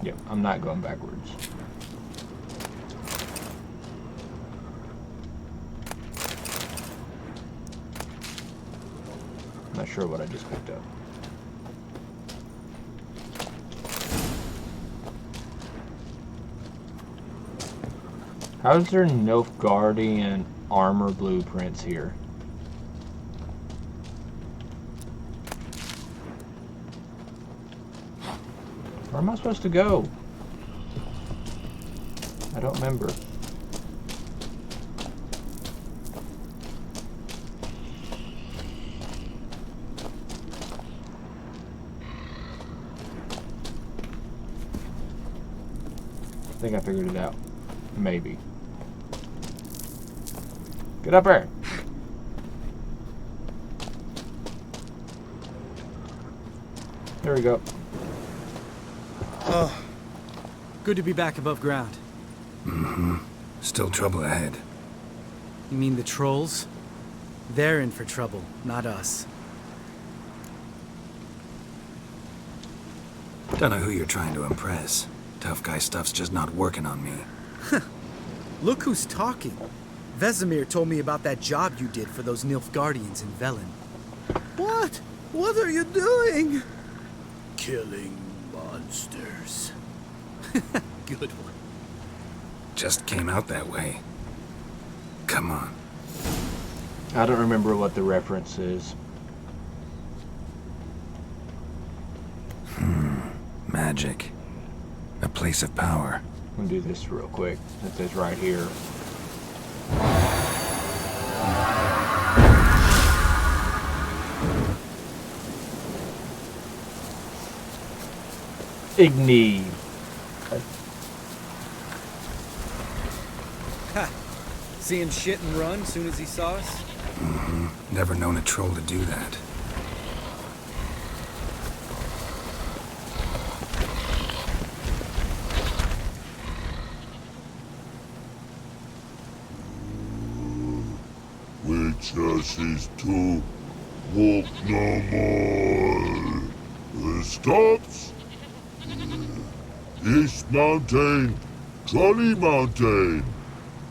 Yep, I'm not going backwards. Not sure what I just picked up. How is there no Guardian armor blueprints here? Where am I supposed to go? I don't remember. I think I figured it out. Maybe. Get up there! There we go. Oh, good to be back above ground. Mm-hmm. Still trouble ahead. You mean the trolls? They're in for trouble, not us. Don't know who you're trying to impress. Tough guy stuff's just not working on me. Look who's talking. Vesemir told me about that job you did for those Nilfgaardians in Velen. What? What are you doing? Killing monsters. Good one. Just came out that way. Come on. I don't remember what the reference is. Magic. A place of power. I'm gonna do this real quick. It says right here. Igni. Ha! See him shit and run soon as he saw us? Mm-hmm. Never known a troll to do that. Witches to walk no more. Stops. East Mountain, Trolley Mountain.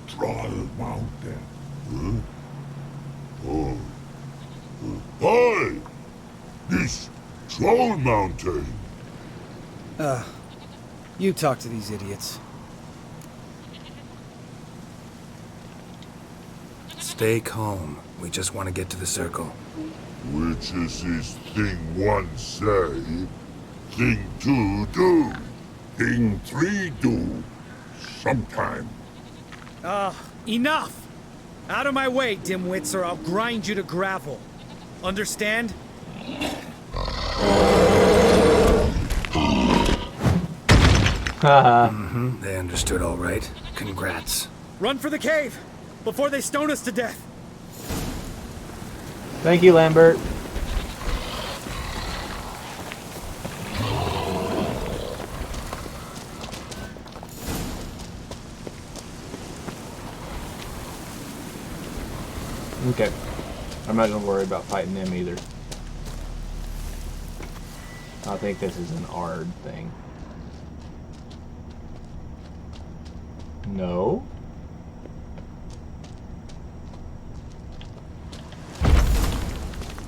Troll Mountain. Oh. Hi! This Troll Mountain. You talk to these idiots. Stay calm. We just want to get to the circle. Which is this thing one say, thing two do, thing three do, sometime. Enough! Out of my way, dimwits, or I'll grind you to gravel. Understand? Mm-hmm. They understood all right. Congrats. Run for the cave! Before they stone us to death! Thank you, Lambert. Okay. I'm not gonna worry about fighting them either. I think this is an Ard thing. No?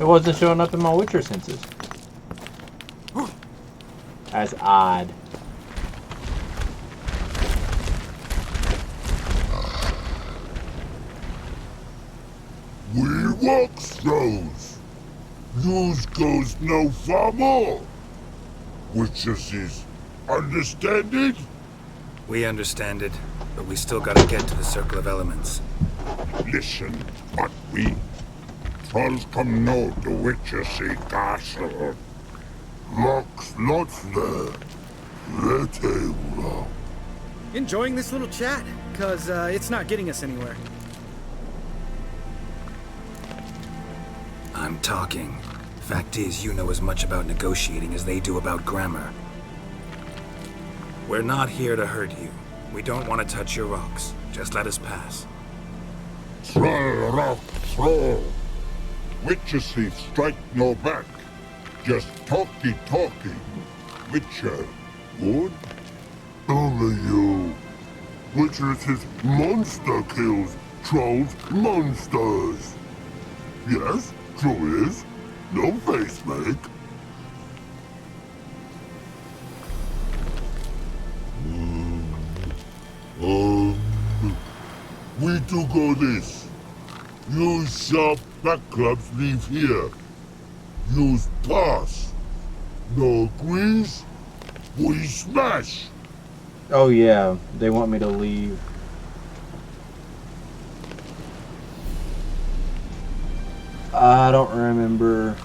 It wasn't showing up in my Witcher senses. That's odd. We walk those. News goes no far more. Witches is understand it? We understand it, but we still gotta get to the Circle of Elements. Listen, what we trolls come know the Witcher see castle. Locks lots there. Let him rock. Enjoying this little chat, cause it's not getting us anywhere. I'm I'm talking. Fact is, you know as much about negotiating as they do about grammar. We're not here to hurt you. We don't want to touch your rocks. Just let us pass. Troll rock troll. Witches thief strike no back. Just talky. Witcher, good? Only you. Witcher is monster kills. Trolls monsters. Yes, true is. No face make. We do go this. Use sharp back clubs leave here. Use pass. No agrees? We smash. Oh yeah, they want me to leave. I don't remember.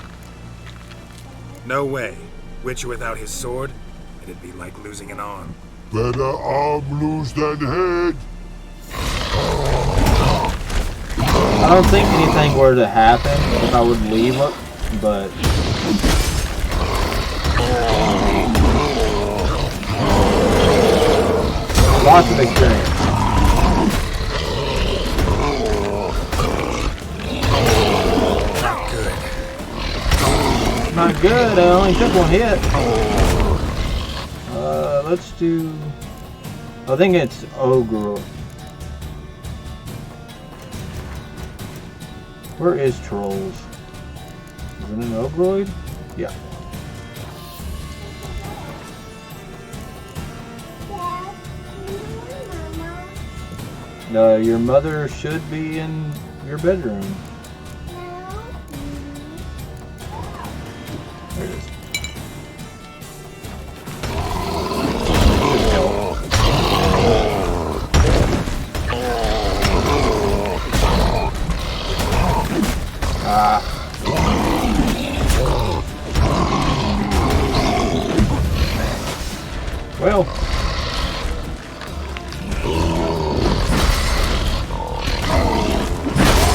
No way. Witcher without his sword? It'd be like losing an arm. Better arm lose than head. I don't think anything were to happen if I would leave it, but lots of experience. Not good. Not good, I only took one hit. Let's do... I think it's Ogre. Where is Trolls? Is it an Ogroid? Yeah. No, your mother should be in your bedroom. There it is. Well,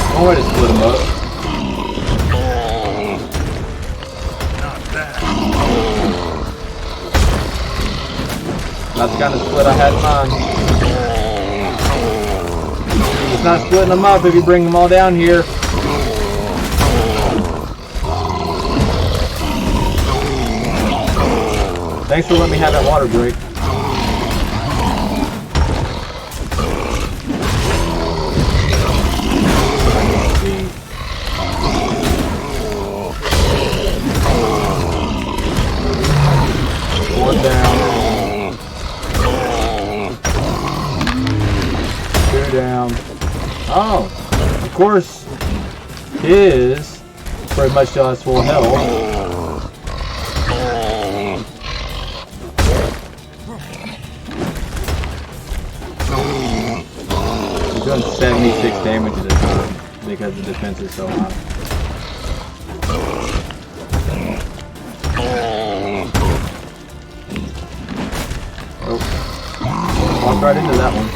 one way to split them up. Not the kind of split I had in mind. It's not splitting them up if you bring them all down here. Thanks for letting me have that water break. One down. Two down. Oh, of course, his pretty much still has full health. Doing 76 damage at a time because the defense is so high. Oh, walked right into that one.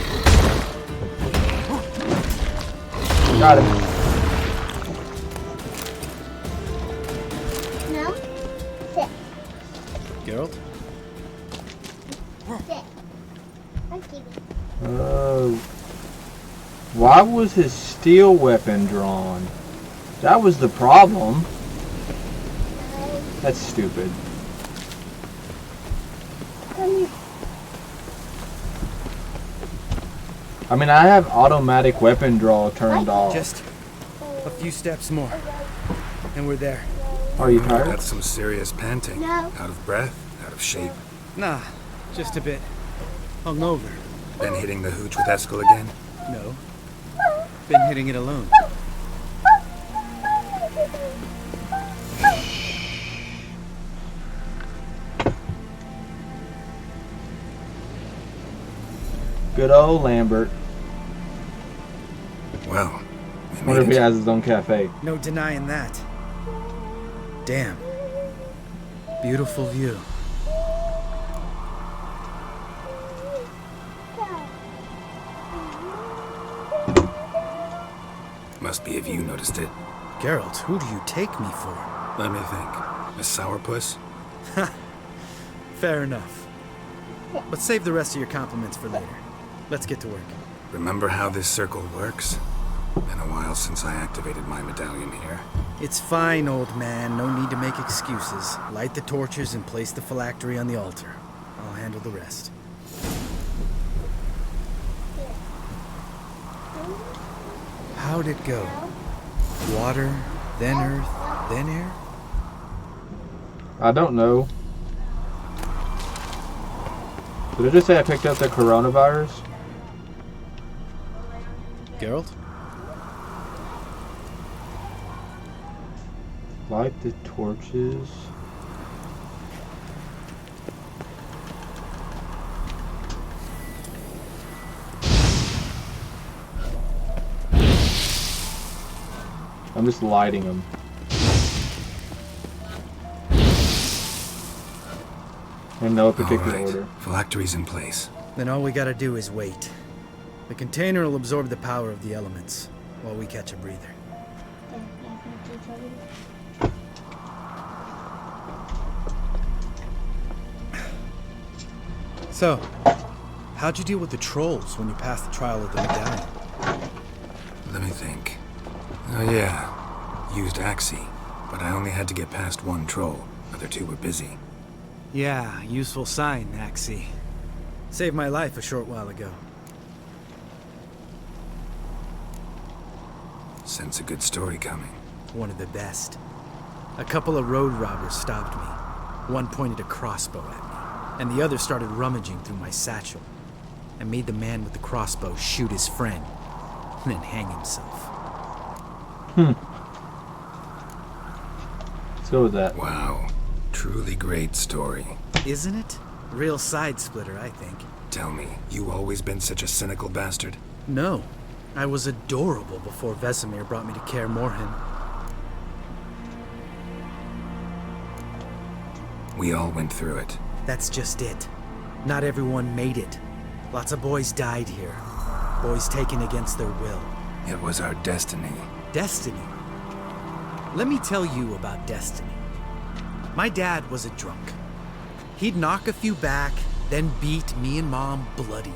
Got him. No? Sit. Geralt? Sit. I'll give you. Why was his steel weapon drawn? That was the problem. That's stupid. I mean, I have automatic weapon draw turned off. Just a few steps more, and we're there. Are you tired? That's some serious panting. No. Out of breath, out of shape. Nah, just a bit hungover. Been hitting the hooch with Eskel again? No. Been hitting it alone. Good old Lambert. Well, I wonder if he has his own cafe. No denying that. Damn. Beautiful view. Must be if you noticed it. Geralt, who do you take me for? Let me think. A sourpuss? Fair enough. But save the rest of your compliments for later. Let's get to work. Remember how this circle works? Been a while since I activated my medallion here. It's fine, old man. No need to make excuses. Light the torches and place the phylactery on the altar. I'll handle the rest. How'd it go? Water, then earth, then air? I don't know. Did it just say I picked up the coronavirus? Geralt? Light the torches. I'm just lighting them. In no particular order. Phylactery's in place. Then all we gotta do is wait. The container will absorb the power of the elements, while we catch a breather. So, how'd you deal with the trolls when you passed the trial of the medallion? Let me think. Oh yeah, used Axii, but I only had to get past one troll. Other two were busy. Yeah, useful sign, Axii. Saved my life a short while ago. Sense a good story coming. One of the best. A couple of road robbers stopped me. One pointed a crossbow at me, and the other started rummaging through my satchel. I made the man with the crossbow shoot his friend, and then hang himself. Let's go with that. Wow. Truly great story. Isn't it? Real side splitter, I think. Tell me, you always been such a cynical bastard? No. I was adorable before Vesemir brought me to Kaer Morhen. We all went through it. That's just it. Not everyone made it. Lots of boys died here. Boys taken against their will. It was our destiny. Destiny? Let me tell you about destiny. My dad was a drunk. He'd knock a few back, then beat me and Mom bloody.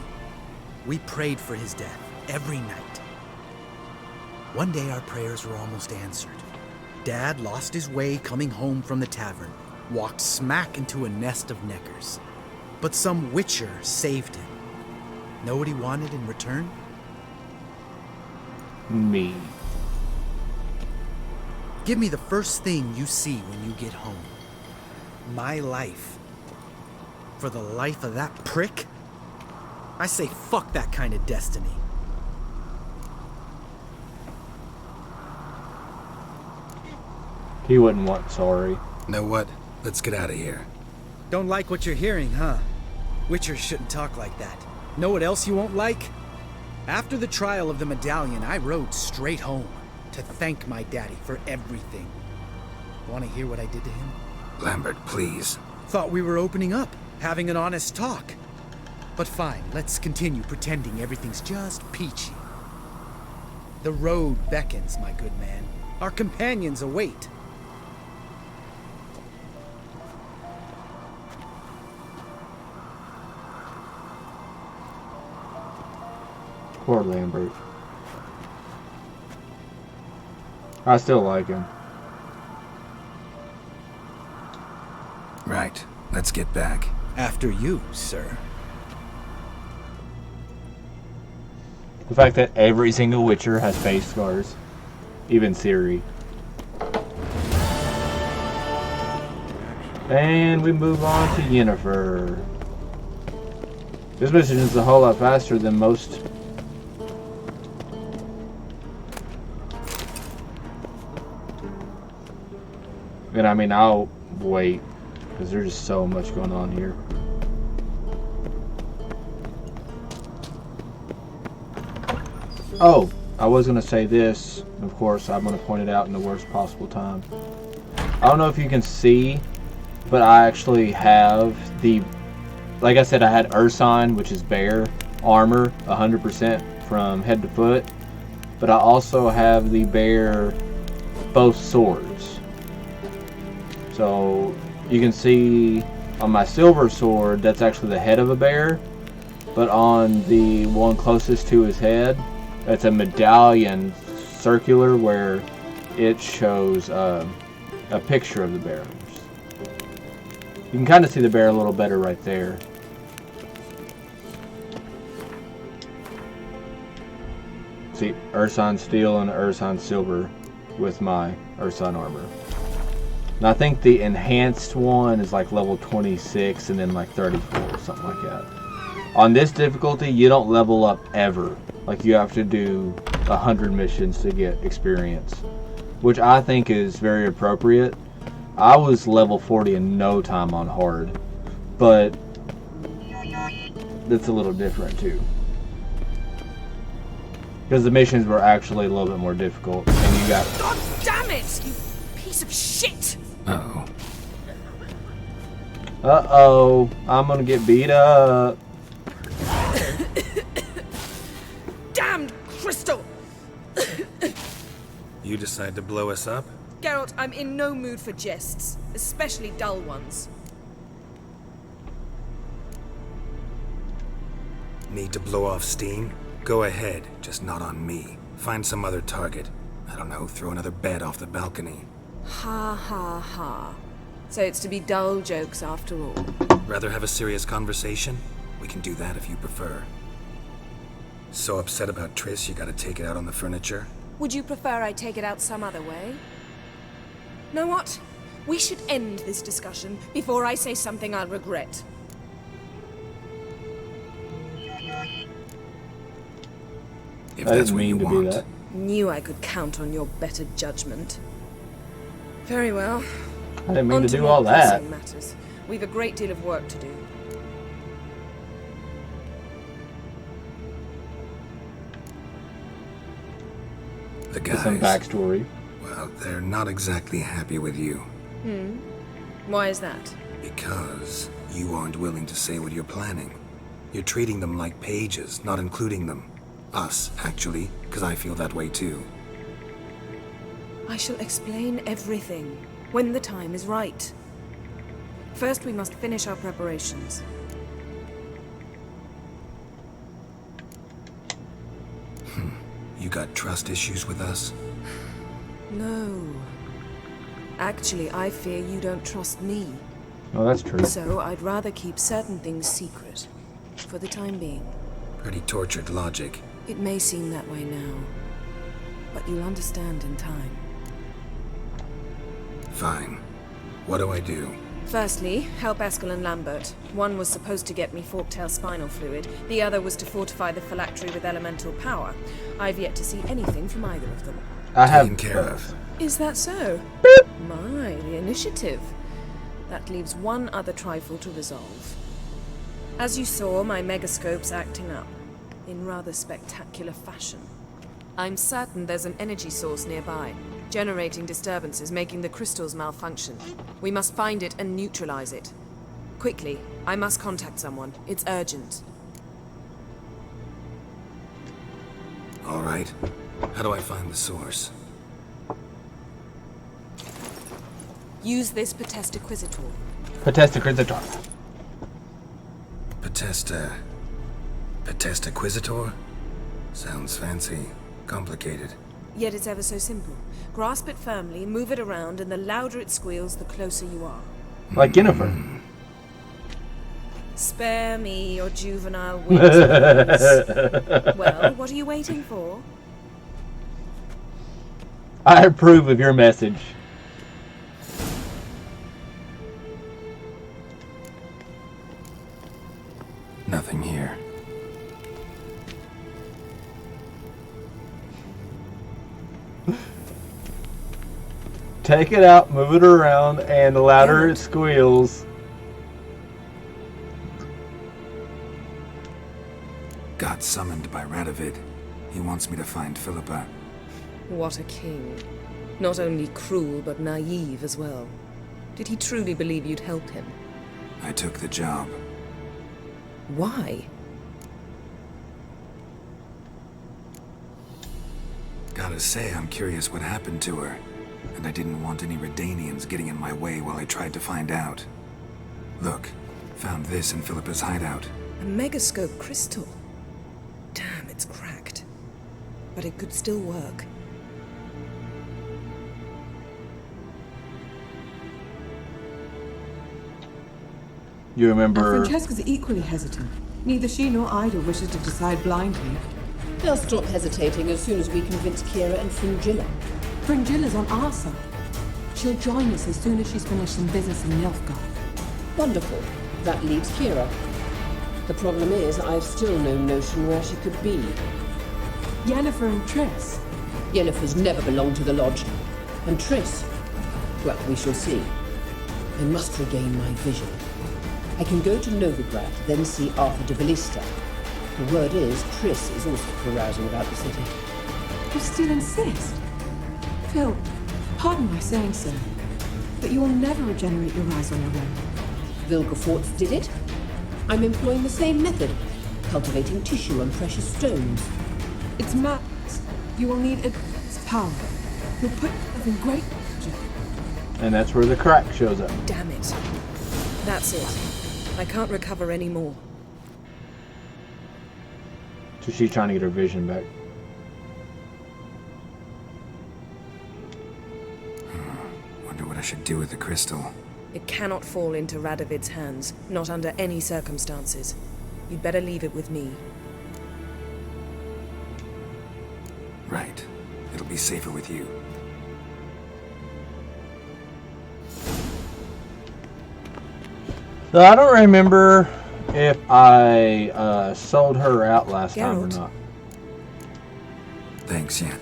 We prayed for his death every night. One day our prayers were almost answered. Dad lost his way coming home from the tavern, walked smack into a nest of neckers. But some witcher saved him. Know what he wanted in return? Me. Give me the first thing you see when you get home. My life. For the life of that prick? I say fuck that kind of destiny. He wouldn't want sorry. Know what? Let's get out of here. Don't like what you're hearing, huh? Witchers shouldn't talk like that. Know what else you won't like? After the trial of the medallion, I rode straight home to thank my daddy for everything. Want to hear what I did to him? Lambert, please. Thought we were opening up, having an honest talk. But fine, let's continue pretending everything's just peachy. The road beckons, my good man. Our companions await. Poor Lambert. I still like him. Right. Let's get back. After you, sir. The fact that every single Witcher has face scars. Even Ciri. And we move on to Yennefer. This mission is a whole lot faster than most. And I mean, I'll wait, because there's just so much going on here. Oh, I was going to say this. Of course, I'm going to point it out in the worst possible time. I don't know if you can see, but I actually have the... Like I said, I had Ursine, which is bear armor, 100% from head to foot. But I also have the bear both swords. So you can see on my silver sword, that's actually the head of a bear. But on the one closest to his head, that's a medallion circular where it shows a picture of the bear. You can kind of see the bear a little better right there. See, Urson steel and Urson silver with my Urson armor. And I think the enhanced one is like level 26 and then like 34, something like that. On this difficulty, you don't level up ever. Like, you have to do 100 missions to get experience, which I think is very appropriate. I was level 40 in no time on hard, but that's a little different too. Because the missions were actually a little bit more difficult, and you got... God damn it, you piece of shit! Uh-oh. Uh-oh, I'm gonna get beat up. Damned crystal! You decide to blow us up? Geralt, I'm in no mood for jests, especially dull ones. Need to blow off steam? Go ahead, just not on me. Find some other target. I don't know, throw another bed off the balcony. Ha ha ha. So it's to be dull jokes after all. Rather have a serious conversation? We can do that if you prefer. So upset about Triss you gotta take it out on the furniture? Would you prefer I take it out some other way? Know what? We should end this discussion before I say something I'll regret. If that's what you want. That. Knew I could count on your better judgment. Very well. I didn't mean On to do more all that. pressing matters. We've a great deal of work to do. The guys. Some backstory. Well, they're not exactly happy with you. Why is that? Because you aren't willing to say what you're planning. You're treating them like pages, not including them. Us, actually, because I feel that way too. I shall explain everything when the time is right. First, we must finish our preparations. You got trust issues with us? No. Actually, I fear you don't trust me. Oh, that's true. So I'd rather keep certain things secret, for the time being. Pretty tortured logic. It may seem that way now, but you'll understand in time. Fine. What do I do? Firstly, help Eskel and Lambert. One was supposed to get me forktail spinal fluid, the other was to fortify the phylactery with elemental power. I've yet to see anything from either of them. I have Taken care of. Is that so? My, the initiative. That leaves one other trifle to resolve. As you saw, my megascope's acting up, in rather spectacular fashion. I'm certain there's an energy source nearby, generating disturbances, making the crystals malfunction. We must find it and neutralize it. Quickly, I must contact someone. It's urgent. All right. How do I find the source? Use this Potestaquizitor. Potestaquizitor. Potestaquizitor? Sounds fancy. Complicated. Yet it's ever so simple. Grasp it firmly, move it around, and the louder it squeals, the closer you are. Like Jennifer. Spare me your juvenile wit. Well, what are you waiting for? I approve of your message. Nothing here. Take it out, move it around, and the louder it squeals. Got summoned by Radovid. He wants me to find Philippa. What a king. Not only cruel, but naive as well. Did he truly believe you'd help him? I took the job. Why? Gotta say, I'm curious what happened to her. and I didn't want any Redanians getting in my way while I tried to find out. Look, found this in Philippa's hideout. A megascope crystal. Damn, it's cracked. But it could still work. You remember... And Francesca's equally hesitant. Neither she nor Ida wishes to decide blindly. They'll stop hesitating as soon as we convince Ciri and Fringilla. Fringilla's on our side. She'll join us as soon as she's finished some business in Nilfgaard. Wonderful. That leaves Kira. The problem is, I've still no notion where she could be. Yennefer and Triss. Yennefer's never belonged to the Lodge. And Triss? Well, we shall see. I must regain my vision. I can go to Novigrad, then see Arthur de Ballista. The word is, Triss is also carousing about the city. You still insist? Phil, pardon my saying so, but you will never regenerate your eyes on your own. Vilgefortz did it. I'm employing the same method, cultivating tissue and precious stones. It's madness. You will need its power. You'll put yourself in great danger. And that's where the crack shows up. Damn it. That's it. I can't recover any more. So she's trying to get her vision back. Wonder what I should do with the crystal. It cannot fall into Radovid's hands, not under any circumstances. You'd better leave it with me. Right. It'll be safer with you. So I don't remember if I sold her out last time or not. Thanks, Yen.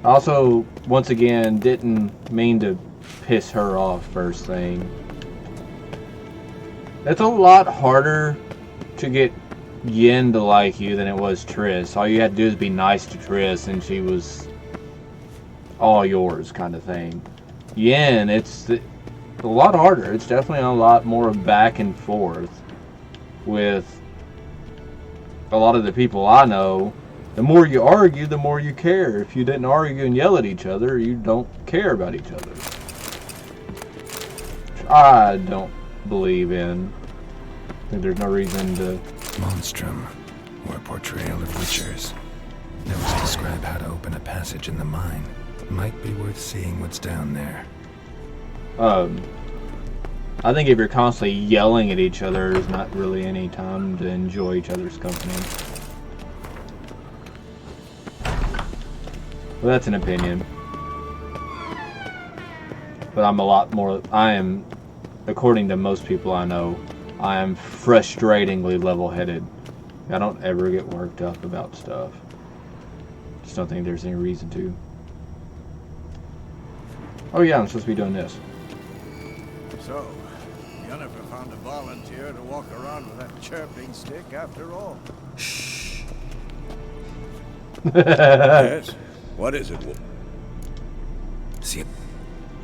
Also, once again, didn't mean to piss her off first thing. It's a lot harder to get Yen to like you than it was Triss. All you had to do is be nice to Triss and she was all yours kind of thing. Yen, it's a lot harder. It's definitely a lot more back and forth with a lot of the people I know. The more you argue, the more you care. If you didn't argue and yell at each other, you don't care about each other. Which I don't believe in. I think there's no reason to... Monstrum, or a portrayal of witchers. Notes describe how to open a passage in the mine. Might be worth seeing what's down there. I think if you're constantly yelling at each other, there's not really any time to enjoy each other's company. Well, that's an opinion. But I am, according to most people I know, I am frustratingly level-headed. I don't ever get worked up about stuff. Just don't think there's any reason to. Oh yeah, I'm supposed to be doing this. So, Yennefer found a volunteer to walk around with that chirping stick after all. Shh. Yes? What is it? See it?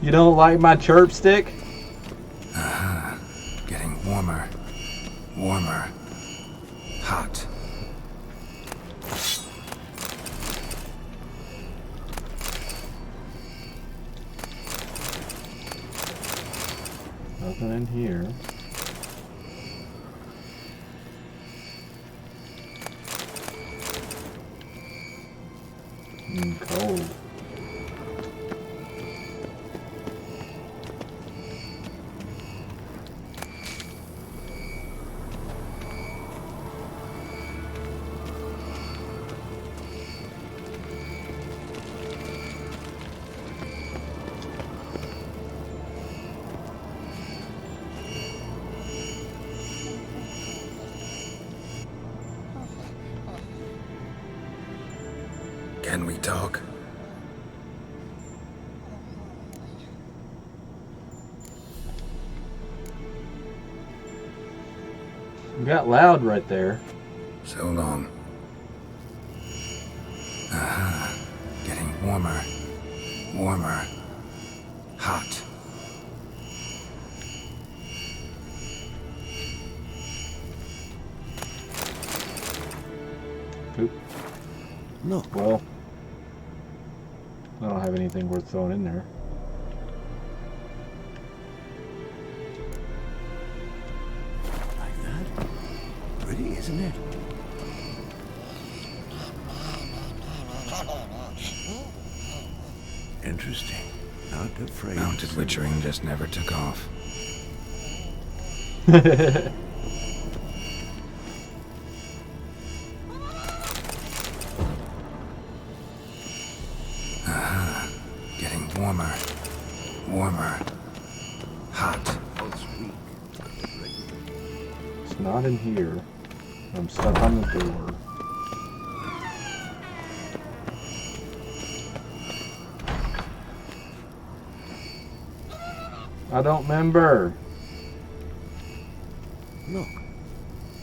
You don't like my chirp stick? Getting warmer. Warmer. Hot. Nothing in here. Cold. Can we talk? You got loud right there. So long. Getting warmer. Warmer. Hot. Oop. Look. Well. have anything worth throwing in there. Like that? Pretty, isn't it? Interesting. Not afraid. Mounted witchering just never took off. Getting warmer. Warmer. Hot. It's not in here. I'm stuck on the door. I don't remember. Look.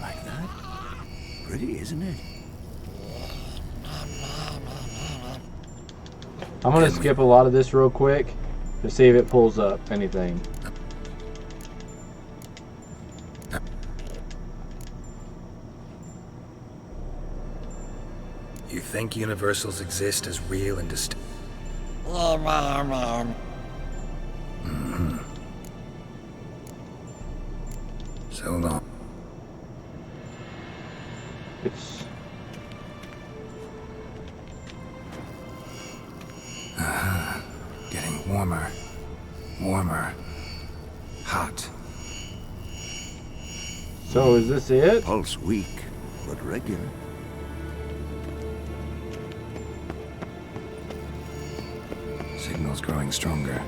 Like that? Pretty, isn't it? I'm gonna skip a lot of this real quick to see if it pulls up anything. You think universals exist as real and distinct? So long. It's Getting warmer. Warmer. Hot. so is this it? Pulse weak, but regular. Signal's growing stronger.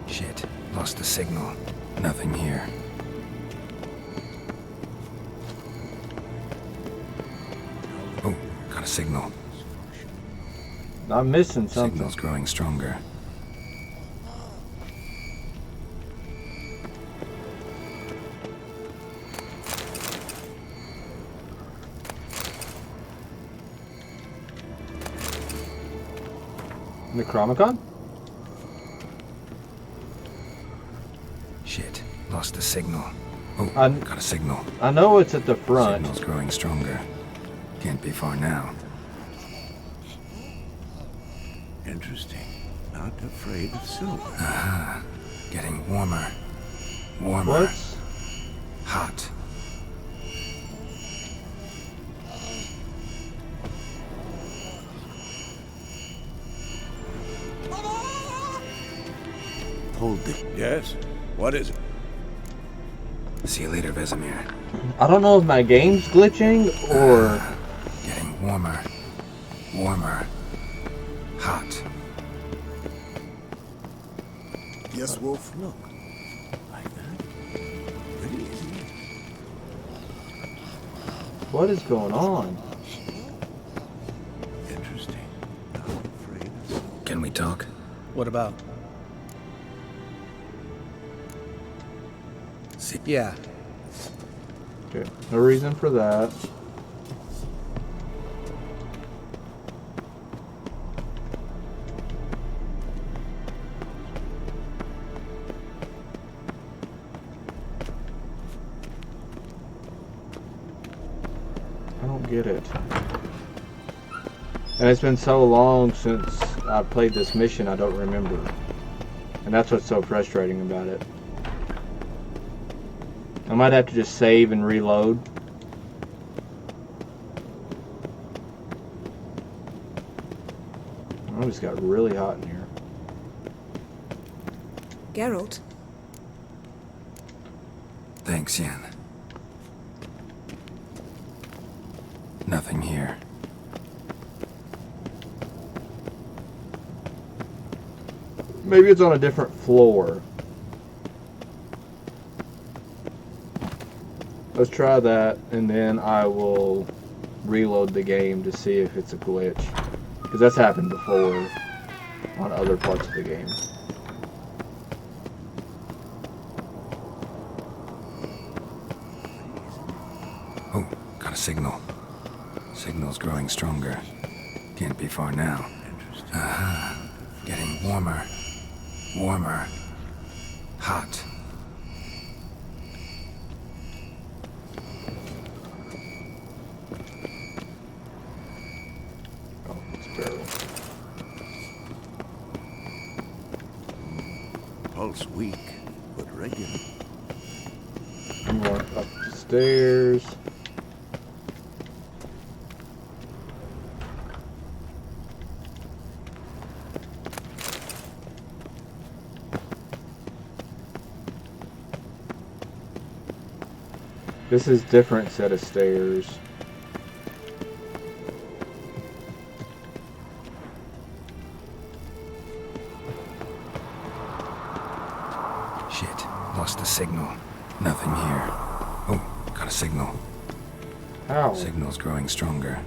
Shit. Lost the signal. Nothing here. Oh, got a signal. I'm missing something. Signal's growing stronger. Necromicon? Shit. Lost the signal. Oh, got a signal. I know it's at the front. Signal's growing stronger. Can't be far now. Interesting. Not afraid of silver. Getting warmer. Warmer. What's hot? Hold it. Yes? What is it? See you later, Vesemir. I don't know if my game's glitching or getting warmer. Warmer. Hot. Yes, Wolf? Look. Like that? Pretty, isn't it? what is going on? Interesting. Not afraid of silver. Can we talk? What about? See? Yeah. Okay, no reason for that. I don't get it. And it's been so long since I've played this mission, I don't remember. And that's what's so frustrating about it. I might have to just save and reload. Oh, it just got really hot in here. Geralt, Thanks, Yen. Nothing here. Maybe it's on a different floor. Let's try that, and then I will reload the game to see if it's a glitch. Because that's happened before on other parts of the game. Oh, got a signal. Signal's growing stronger. Can't be far now. Getting warmer. Warmer. Hot. pulse weak, but regular. I'm going up the stairs. This is different set of stairs. Shit, lost the signal. Nothing here. Oh, got a signal. How? Signal's growing stronger.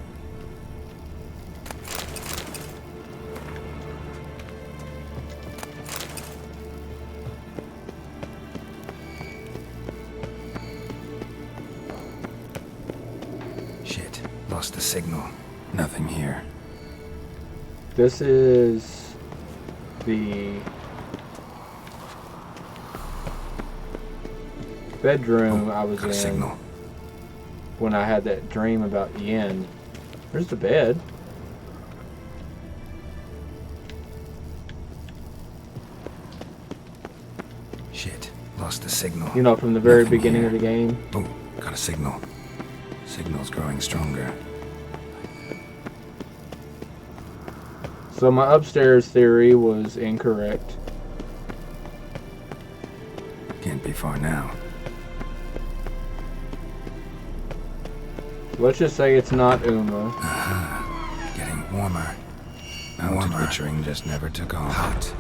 Shit, lost the signal. Nothing here. This is the bedroom I was in signal. when I had that dream about Yen. There's the bed. Shit, lost the signal. You know, from the very Nothing beginning here. of the game. Oh, got a signal. Signal's growing stronger. So my upstairs theory was incorrect. Can't be far now. Let's just say it's not Uma. Getting warmer. Mountain witchering just never took off. Hot.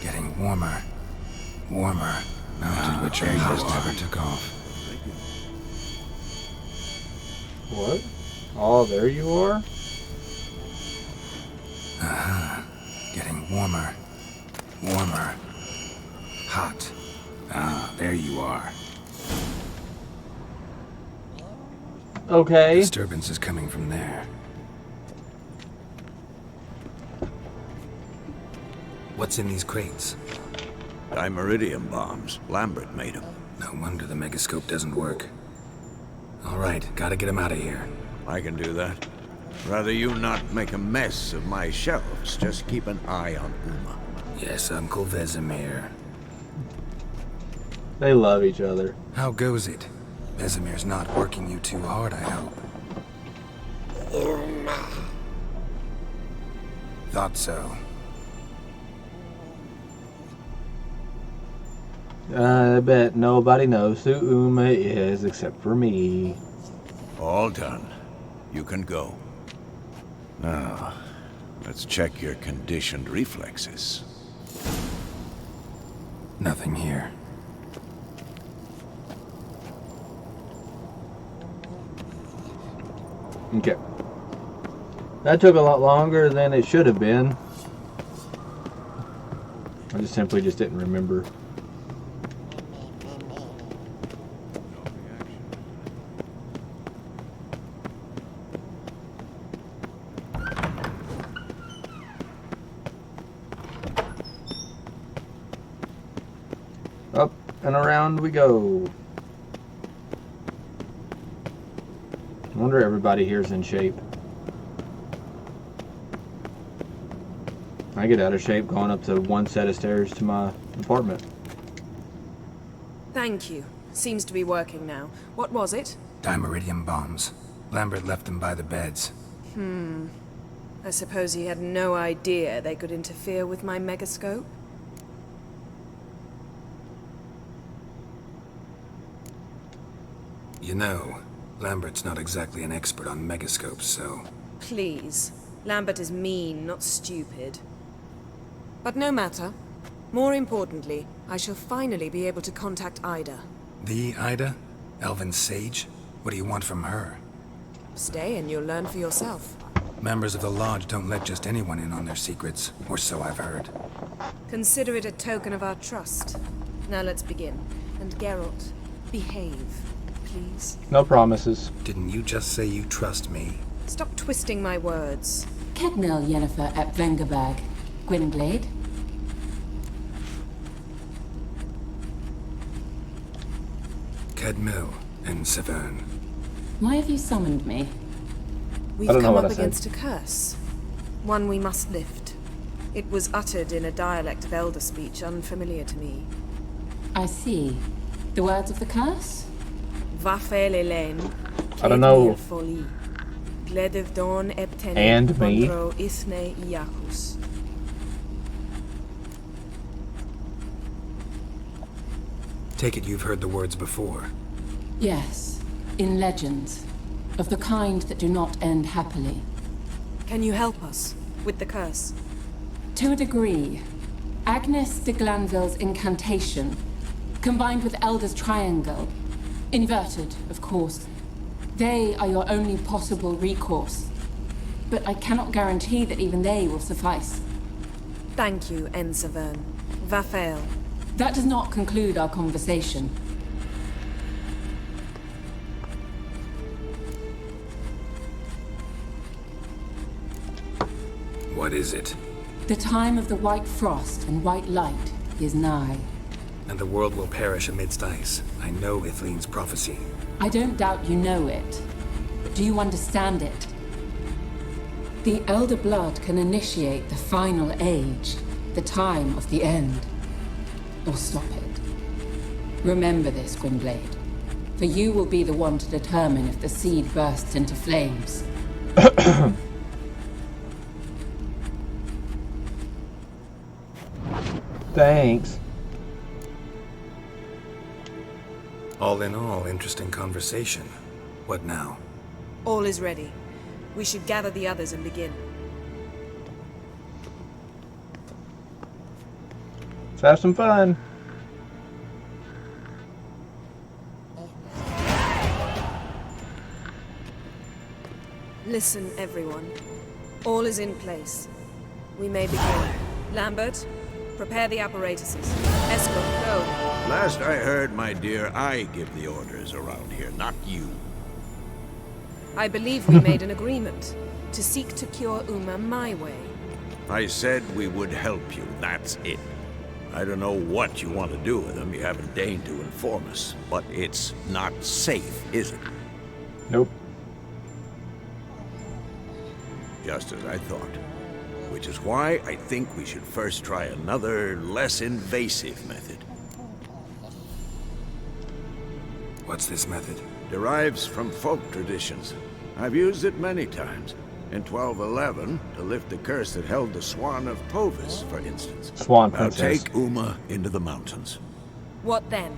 Getting warmer. Warmer. Mountain witchering just never took off. What? Oh, there you are? Getting warmer. Warmer. Hot. Ah, there you are. Okay. Disturbance is coming from there. What's in these crates? Dimeridium bombs. Lambert made them. No wonder the megascope doesn't work. All right, gotta get him out of here. I can do that. Rather you not make a mess of my shelves. Just keep an eye on Uma. Yes, Uncle Vesemir. They love each other. How goes it? Vesemir's not working you too hard, I hope. Thought so. I bet nobody knows who Uma is except for me. All done. You can go. Now, let's check your conditioned reflexes. Nothing here. Okay. That took a lot longer than it should have been. I just simply didn't remember. Up and around we go. I wonder everybody here's in shape. I get out of shape going up to one set of stairs to my apartment. Thank you. Seems to be working now. What was it? Dimeridium bombs. Lambert left them by the beds. I suppose he had no idea they could interfere with my megascope? You know, Lambert's not exactly an expert on megascopes, so... Please. Lambert is mean, not stupid. But no matter. More importantly, I shall finally be able to contact Ida. The Ida? Elven sage? What do you want from her? Stay and you'll learn for yourself. Members of the Lodge don't let just anyone in on their secrets, or so I've heard. Consider it a token of our trust. Now let's begin. And Geralt, behave, please. No promises. Didn't you just say you trust me? Stop twisting my words. Kednel Yennefer at Vengerberg. Gwynblade? Kedmil and Severn. Why have you summoned me? We've I don't know come what up I said. against a curse. One we must lift. It was uttered in a dialect of Elder speech unfamiliar to me. I see. The words of the curse? Velen. I don't know. And me. Take it you've heard the words before. Yes, in legends. Of the kind that do not end happily. Can you help us with the curse? To a degree. Agnes de Glanville's incantation, combined with Elder's triangle, inverted, of course. They are your only possible recourse. But I cannot guarantee that even they will suffice. Thank you, Ensavern. Vafael. That does not conclude our conversation. What is it? The time of the white frost and white light is nigh. And the world will perish amidst ice. I know Ithleen's prophecy. I don't doubt you know it. But do you understand it? The Elder Blood can initiate the final age, the time of the end. Or stop it. Remember this, Gwynblade. For you will be the one to determine if the seed bursts into flames. Thanks. All in all, interesting conversation. What now? All is ready. We should gather the others and begin. Let's have some fun. Listen, everyone. All is in place. We may begin. Lambert, prepare the apparatuses. Escort, go. Last I heard, my dear, I give the orders around here, not you. I believe we made an agreement to seek to cure Uma my way. I said we would help you, that's it. I don't know what you want to do with them, you haven't deigned to inform us, but it's not safe, is it? Nope. Just as I thought. Which is why I think we should first try another, less invasive method. What's this method? Derives from folk traditions. I've used it many times. In 1211, to lift the curse that held the Swan of Povis, for instance. Swan now Princess. take Uma into the mountains. What then?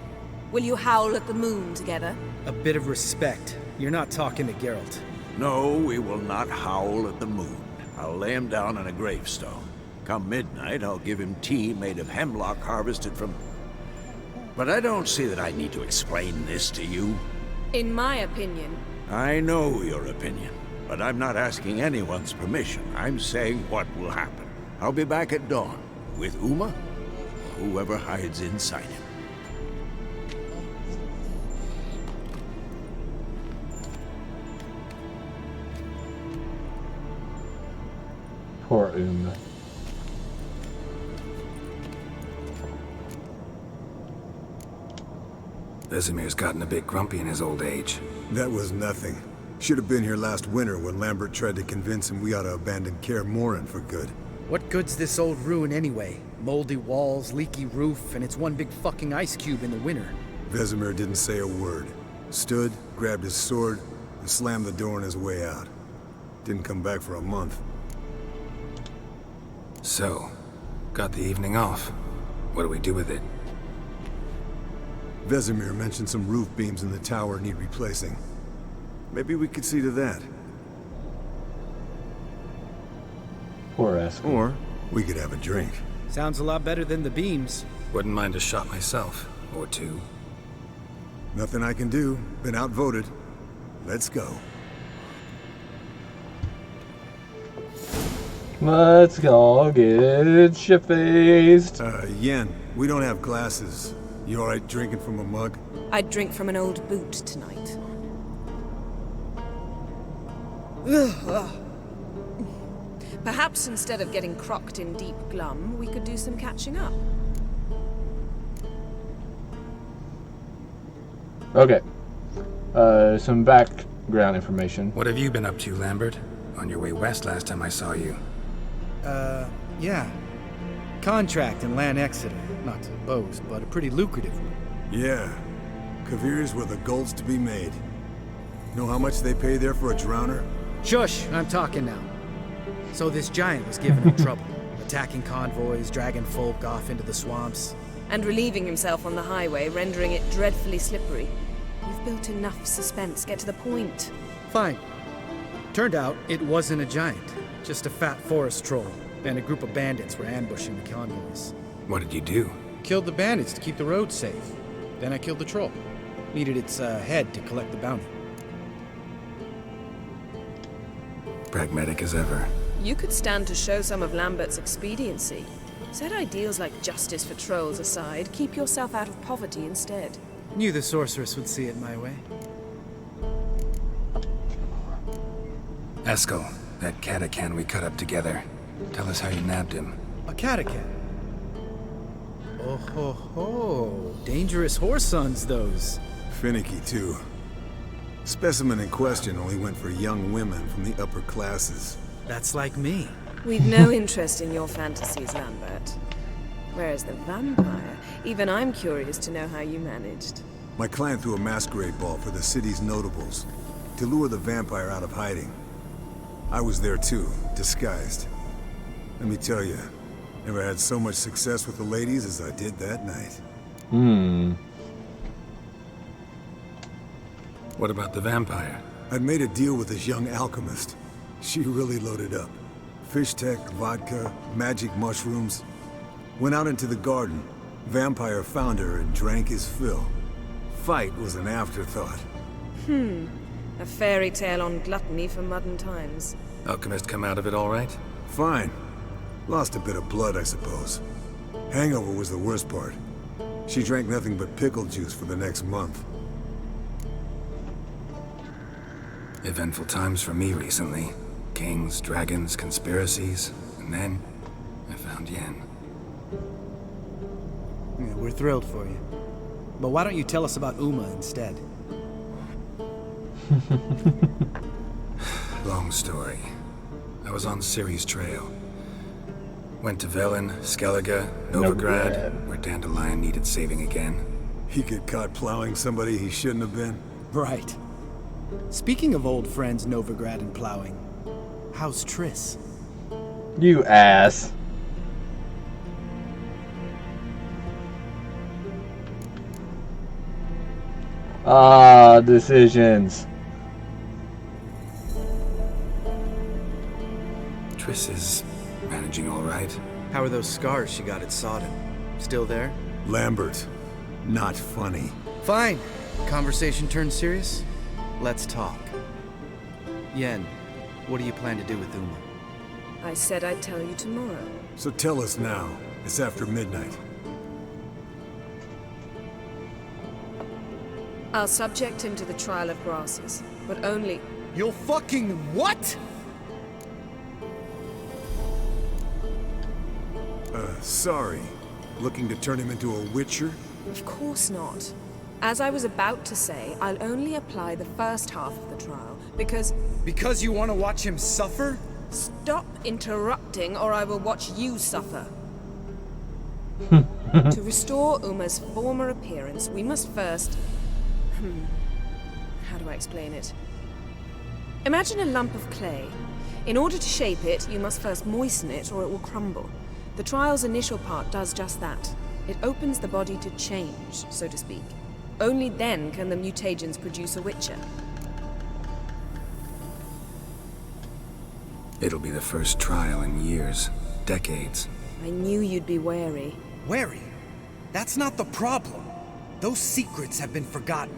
Will you howl at the moon together? A bit of respect. You're not talking to Geralt. No, we will not howl at the moon. I'll lay him down on a gravestone. Come midnight, I'll give him tea made of hemlock harvested from... But I don't see that I need to explain this to you. In my opinion... I know your opinion, but I'm not asking anyone's permission. I'm saying what will happen. I'll be back at dawn, with Uma, or whoever hides inside him. Poor Uma. Vesemir's gotten a bit grumpy in his old age. That was nothing. Should have been here last winter when Lambert tried to convince him we ought to abandon Kaer Morhen for good. What good's this old ruin anyway? Moldy walls, leaky roof, and it's one big fucking ice cube in the winter. Vesemir didn't say a word. Stood, grabbed his sword, and slammed the door on his way out. Didn't come back for a month. So, got the evening off. What do we do with it? Vesemir mentioned some roof beams in the tower need replacing. Maybe we could see to that. Poor Eskel. Or we could have a drink. Sounds a lot better than the beams. Wouldn't mind a shot myself, or two. Nothing I can do. Been outvoted. Let's go. Let's go get shit-faced. Yen, we don't have glasses. You alright drinking from a mug? I'd drink from an old boot tonight. Perhaps instead of getting crocked in deep glum, we could do some catching up. Okay. Some background information. What have you been up to, Lambert? On your way west last time I saw you. Yeah. contract in Lan Exeter. Not to boast, but a pretty lucrative one. Yeah. Kavir's where the gold's to be made. Know how much they pay there for a drowner? Shush, I'm talking now. So this giant was giving him trouble, attacking convoys, dragging folk off into the swamps. And relieving himself on the highway, rendering it dreadfully slippery. You've built enough suspense, get to the point. Fine. Turned out it wasn't a giant, just a fat forest troll, and a group of bandits were ambushing the convoys. What did you do? Killed the bandits to keep the roads safe. Then I killed the troll. Needed its head to collect the bounty. Pragmatic as ever. You could stand to show some of Lambert's expediency. Set ideals like justice for trolls aside, keep yourself out of poverty instead. Knew the sorceress would see it my way. Eskel, that catacan we cut up together. Tell us how you nabbed him. A catacan? Oh ho ho. Dangerous horse sons, those. Finicky, too. Specimen in question only went for young women from the upper classes. That's like me. We've no interest in your fantasies, Lambert. Whereas the vampire, even I'm curious to know how you managed. My client threw a masquerade ball for the city's notables to lure the vampire out of hiding. I was there too, disguised. Let me tell you, never had so much success with the ladies as I did that night. What about the vampire? I'd made a deal with this young alchemist. She really loaded up. Fish tech, vodka, magic mushrooms. Went out into the garden. Vampire found her and drank his fill. Fight was an afterthought. A fairy tale on gluttony for modern times. Alchemist come out of it all right? Fine. Lost a bit of blood, I suppose. Hangover was the worst part. She drank nothing but pickle juice for the next month. Eventful times for me recently. Kings, dragons, conspiracies, and then I found Yen. Yeah, we're thrilled for you. But why don't you tell us about Uma instead? Long story. I was on Ciri's trail. Went to Velen, Skellige, Novigrad, where Dandelion needed saving again. He get caught plowing somebody he shouldn't have been? Right. Speaking of old friends Novigrad and plowing, how's Triss? You ass. Decisions. Triss is managing all right. How are those scars she got at Sodden? Still there? Lambert. Not funny. Fine. Conversation turned serious? Let's talk. Yen, what do you plan to do with Uma? I said I'd tell you tomorrow. So tell us now. It's after midnight. I'll subject him to the trial of grasses, but only... You'll fucking what? Sorry. Looking to turn him into a witcher? Of course not. As I was about to say, I'll only apply the first half of the trial, because... Because you want to watch him suffer? Stop interrupting, or I will watch you suffer. To restore Uma's former appearance, we must first... How do I explain it? Imagine a lump of clay. In order to shape it, you must first moisten it, or it will crumble. The trial's initial part does just that. It opens the body to change, so to speak. Only then can the mutagens produce a witcher. It'll be the first trial in years, decades. I knew you'd be wary. Wary? That's not the problem. Those secrets have been forgotten,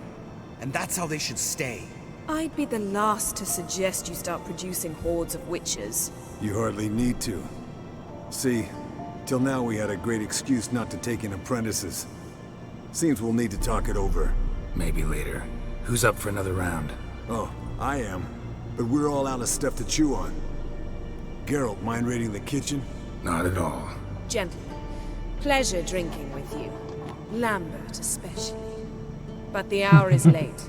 and that's how they should stay. I'd be the last to suggest you start producing hordes of witchers. You hardly need to. See, till now we had a great excuse not to take in apprentices. Seems we'll need to talk it over. Maybe later. Who's up for another round? Oh, I am. But we're all out of stuff to chew on. Geralt, mind raiding the kitchen? Not at all. Gentlemen, pleasure drinking with you. Lambert especially. But the hour is late.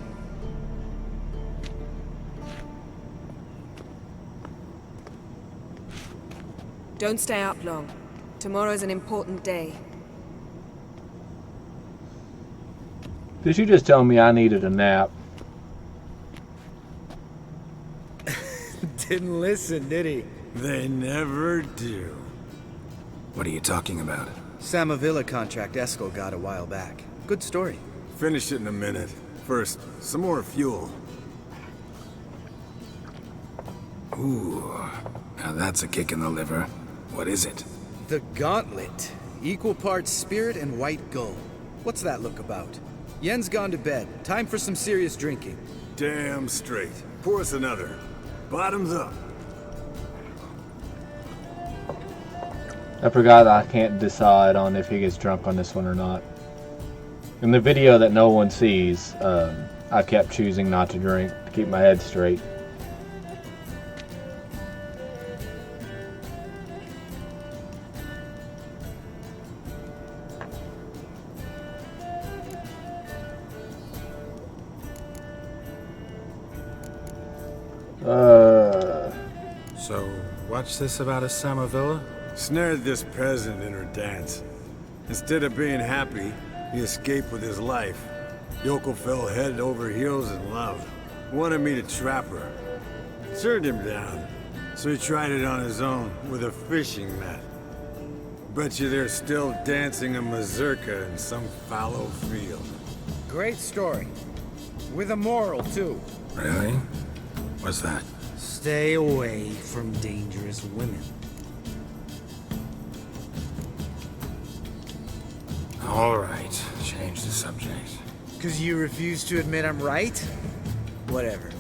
Don't stay up long. Tomorrow's an important day. Did you just tell me I needed a nap? Didn't listen, did he? They never do. What are you talking about? Samavilla contract Eskel got a while back. Good story. Finish it in a minute. First, some more fuel. Ooh, now that's a kick in the liver. What is it? The Gauntlet. Equal parts spirit and white gold. What's that look about? Yen's gone to bed. Time for some serious drinking. Damn straight. Pour us another. Bottoms up. I forgot I can't decide on if he gets drunk on this one or not. In the video that no one sees, I kept choosing not to drink to keep my head straight. So, what's this about a Samavilla? Snared this peasant in her dance. Instead of being happy, he escaped with his life. Yoko fell head over heels in love. Wanted me to trap her. Turned him down. So he tried it on his own with a fishing net. Bet you they're still dancing a mazurka in some fallow field. Great story. With a moral, too. Really? What's that? Stay away from dangerous women. All right, change the subject. Because you refuse to admit I'm right? Whatever.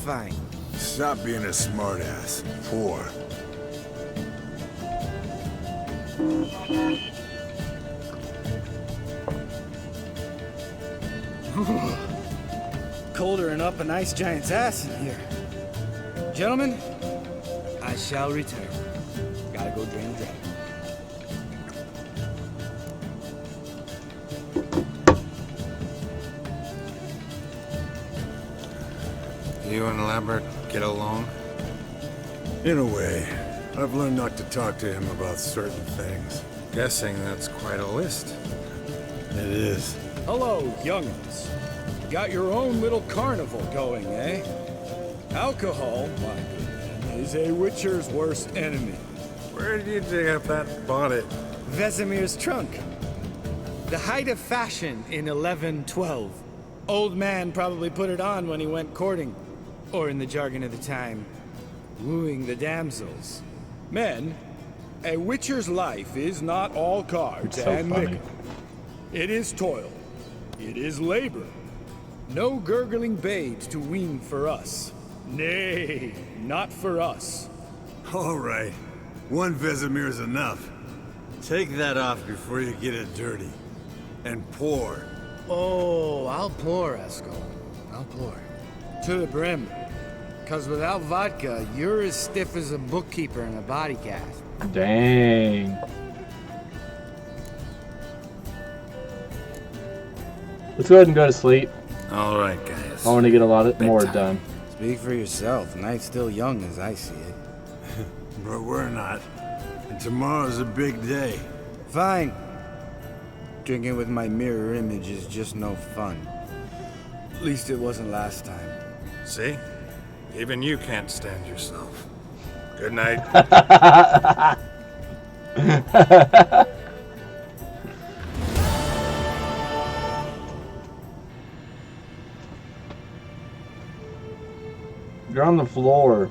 Fine. Stop being a smartass. Poor. Colder and up a nice giant's ass in here. Gentlemen, I shall return. Gotta go drain the dragon. You and Lambert get along? In a way. I've learned not to talk to him about certain things. Guessing that's quite a list. It is. Hello, young'uns. Got your own little carnival going, eh? Alcohol, my good man, is a witcher's worst enemy. Where did you dig up that bonnet? Vesemir's trunk. The height of fashion in 1112. Old man probably put it on when he went courting. Or in the jargon of the time, wooing the damsels. Men, a witcher's life is not all cards It's so and funny. liquor. It is toil. It is labor. No gurgling babes to wean for us. Nay, not for us. All right. One Vesemir's enough. Take that off before you get it dirty. And pour. Oh, I'll pour, Eskel. I'll pour. To the brim. Because without vodka, you're as stiff as a bookkeeper in a body cast. Dang. Let's go ahead and go to sleep. All right, guys. I want to get a lot more done. Speak for yourself. The night's still young as I see it. But we're not. And tomorrow's a big day. Fine. Drinking with my mirror image is just no fun. At least it wasn't last time. See? Even you can't stand yourself. Good night. You're on the floor.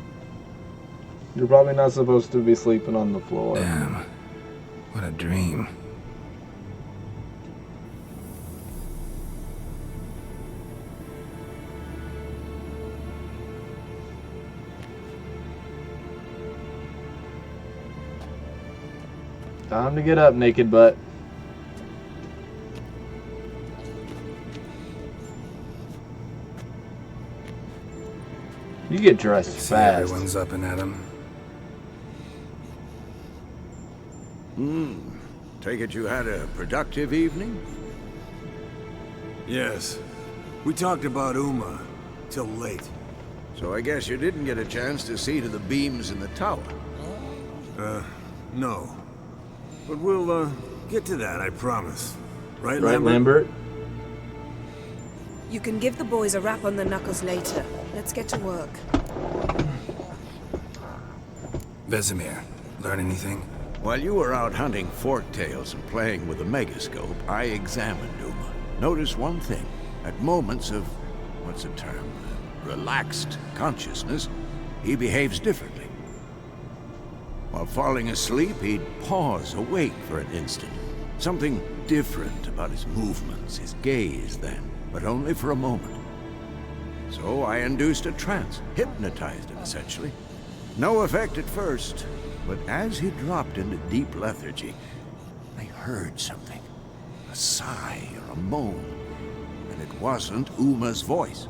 You're probably not supposed to be sleeping on the floor. Damn. What a dream. Time to get up, naked butt. You get dressed See, fast. everyone's up and at 'em. Take it you had a productive evening? Yes. We talked about Uma till late. So I guess you didn't get a chance to see to the beams in the tower. No. But we'll, get to that, I promise. Right, Right, Lambert? Lambert? You can give the boys a rap on the knuckles later. Let's get to work. Vesemir, learn anything? While you were out hunting forktails and playing with a megascope, I examined Uma. Notice one thing. At moments of, what's the term, relaxed consciousness, he behaves differently. While falling asleep, he'd pause, awake for an instant. Something different about his movements, his gaze then, but only for a moment. So I induced a trance, hypnotized him essentially. No effect at first, but as he dropped into deep lethargy, I heard something. A sigh or a moan. And it wasn't Uma's voice.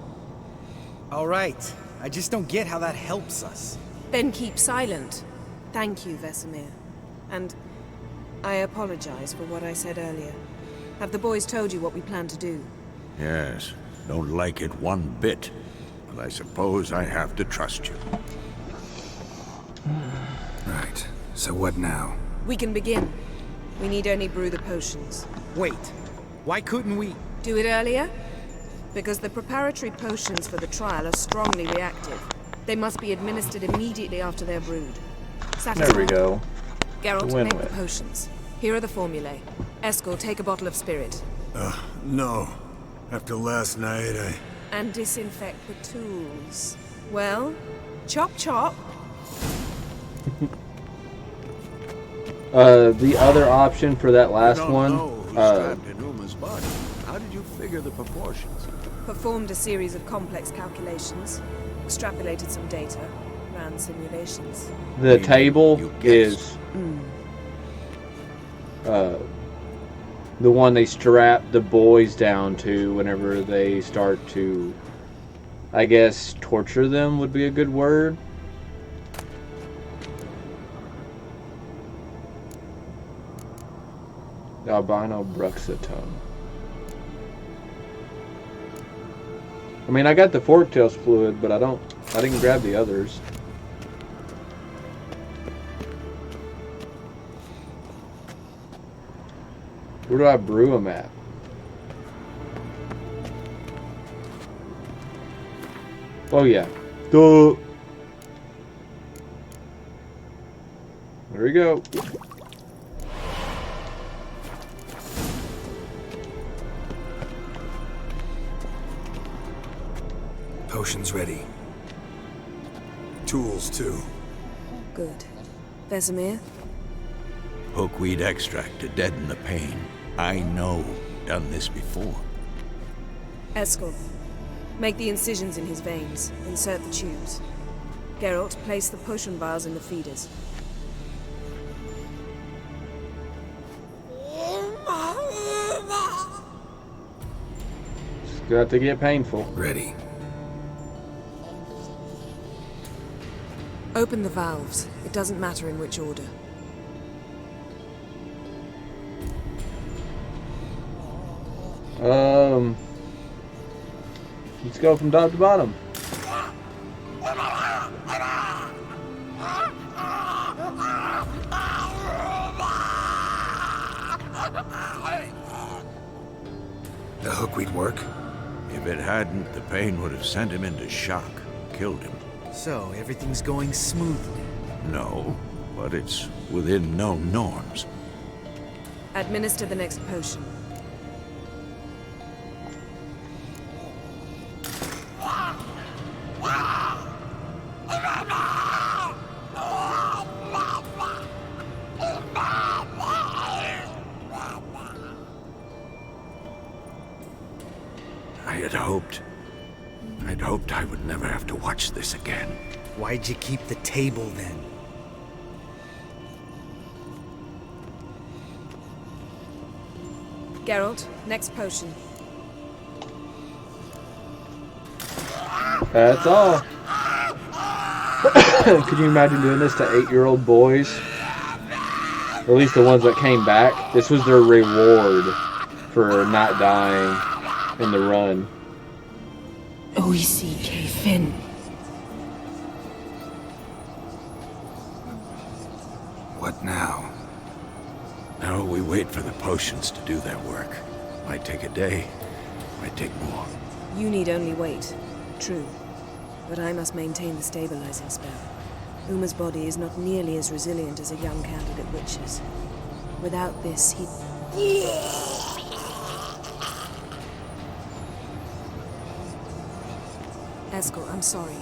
All right. I just don't get how that helps us. Then keep silent. Thank you, Vesemir. And I apologize for what I said earlier. Have the boys told you what we plan to do? Yes, don't like it one bit. But I suppose I have to trust you. Right. So what now? We can begin. We need only brew the potions. Wait. Why couldn't we... Do it earlier? Because the preparatory potions for the trial are strongly reactive. They must be administered immediately after they're brewed. There we go. Geralt, Win make win. the potions. Here are the formulae. Eskel, take a bottle of spirit. No. After last night, And disinfect the tools. Well, chop chop. The other option for that last I don't one, know who's trapped in Uma's body. How did you figure the proportions? Performed a series of complex calculations. Extrapolated some data. Ran simulations. the table is the one they strap the boys down to whenever they start to, I guess, torture them would be a good word. Albino Bruxatone. I mean, I got the forktails fluid, but I didn't grab the others. Where do I brew them at? Oh yeah. Duh. There we go. Potions ready. tools too. Good. Vesemir? Hookweed extract to deaden the pain. I know. Done this before. Eskel, make the incisions in his veins. Insert the tubes. Geralt, place the potion vials in the feeders. It's got to get painful. Ready. Open the valves. It doesn't matter in which order. Let's go from top to bottom. The hookweed work? If it hadn't, the pain would have sent him into shock, killed him. So, everything's going smoothly? No, but it's within known norms. Administer the next potion. I'd hoped I would never have to watch this again. Why'd you keep the table then? Geralt, next potion. That's all. Could you imagine doing this to 8-year-old boys? Or at least the ones that came back. This was their reward for not dying in the run. O-E-C-K Finn. What now? Now we wait for the potions to do their work. Might take a day, might take more. You need only wait. True. But I must maintain the stabilizing spell. Uma's body is not nearly as resilient as a young candidate witch's. Without this, he... Eskel, I'm sorry.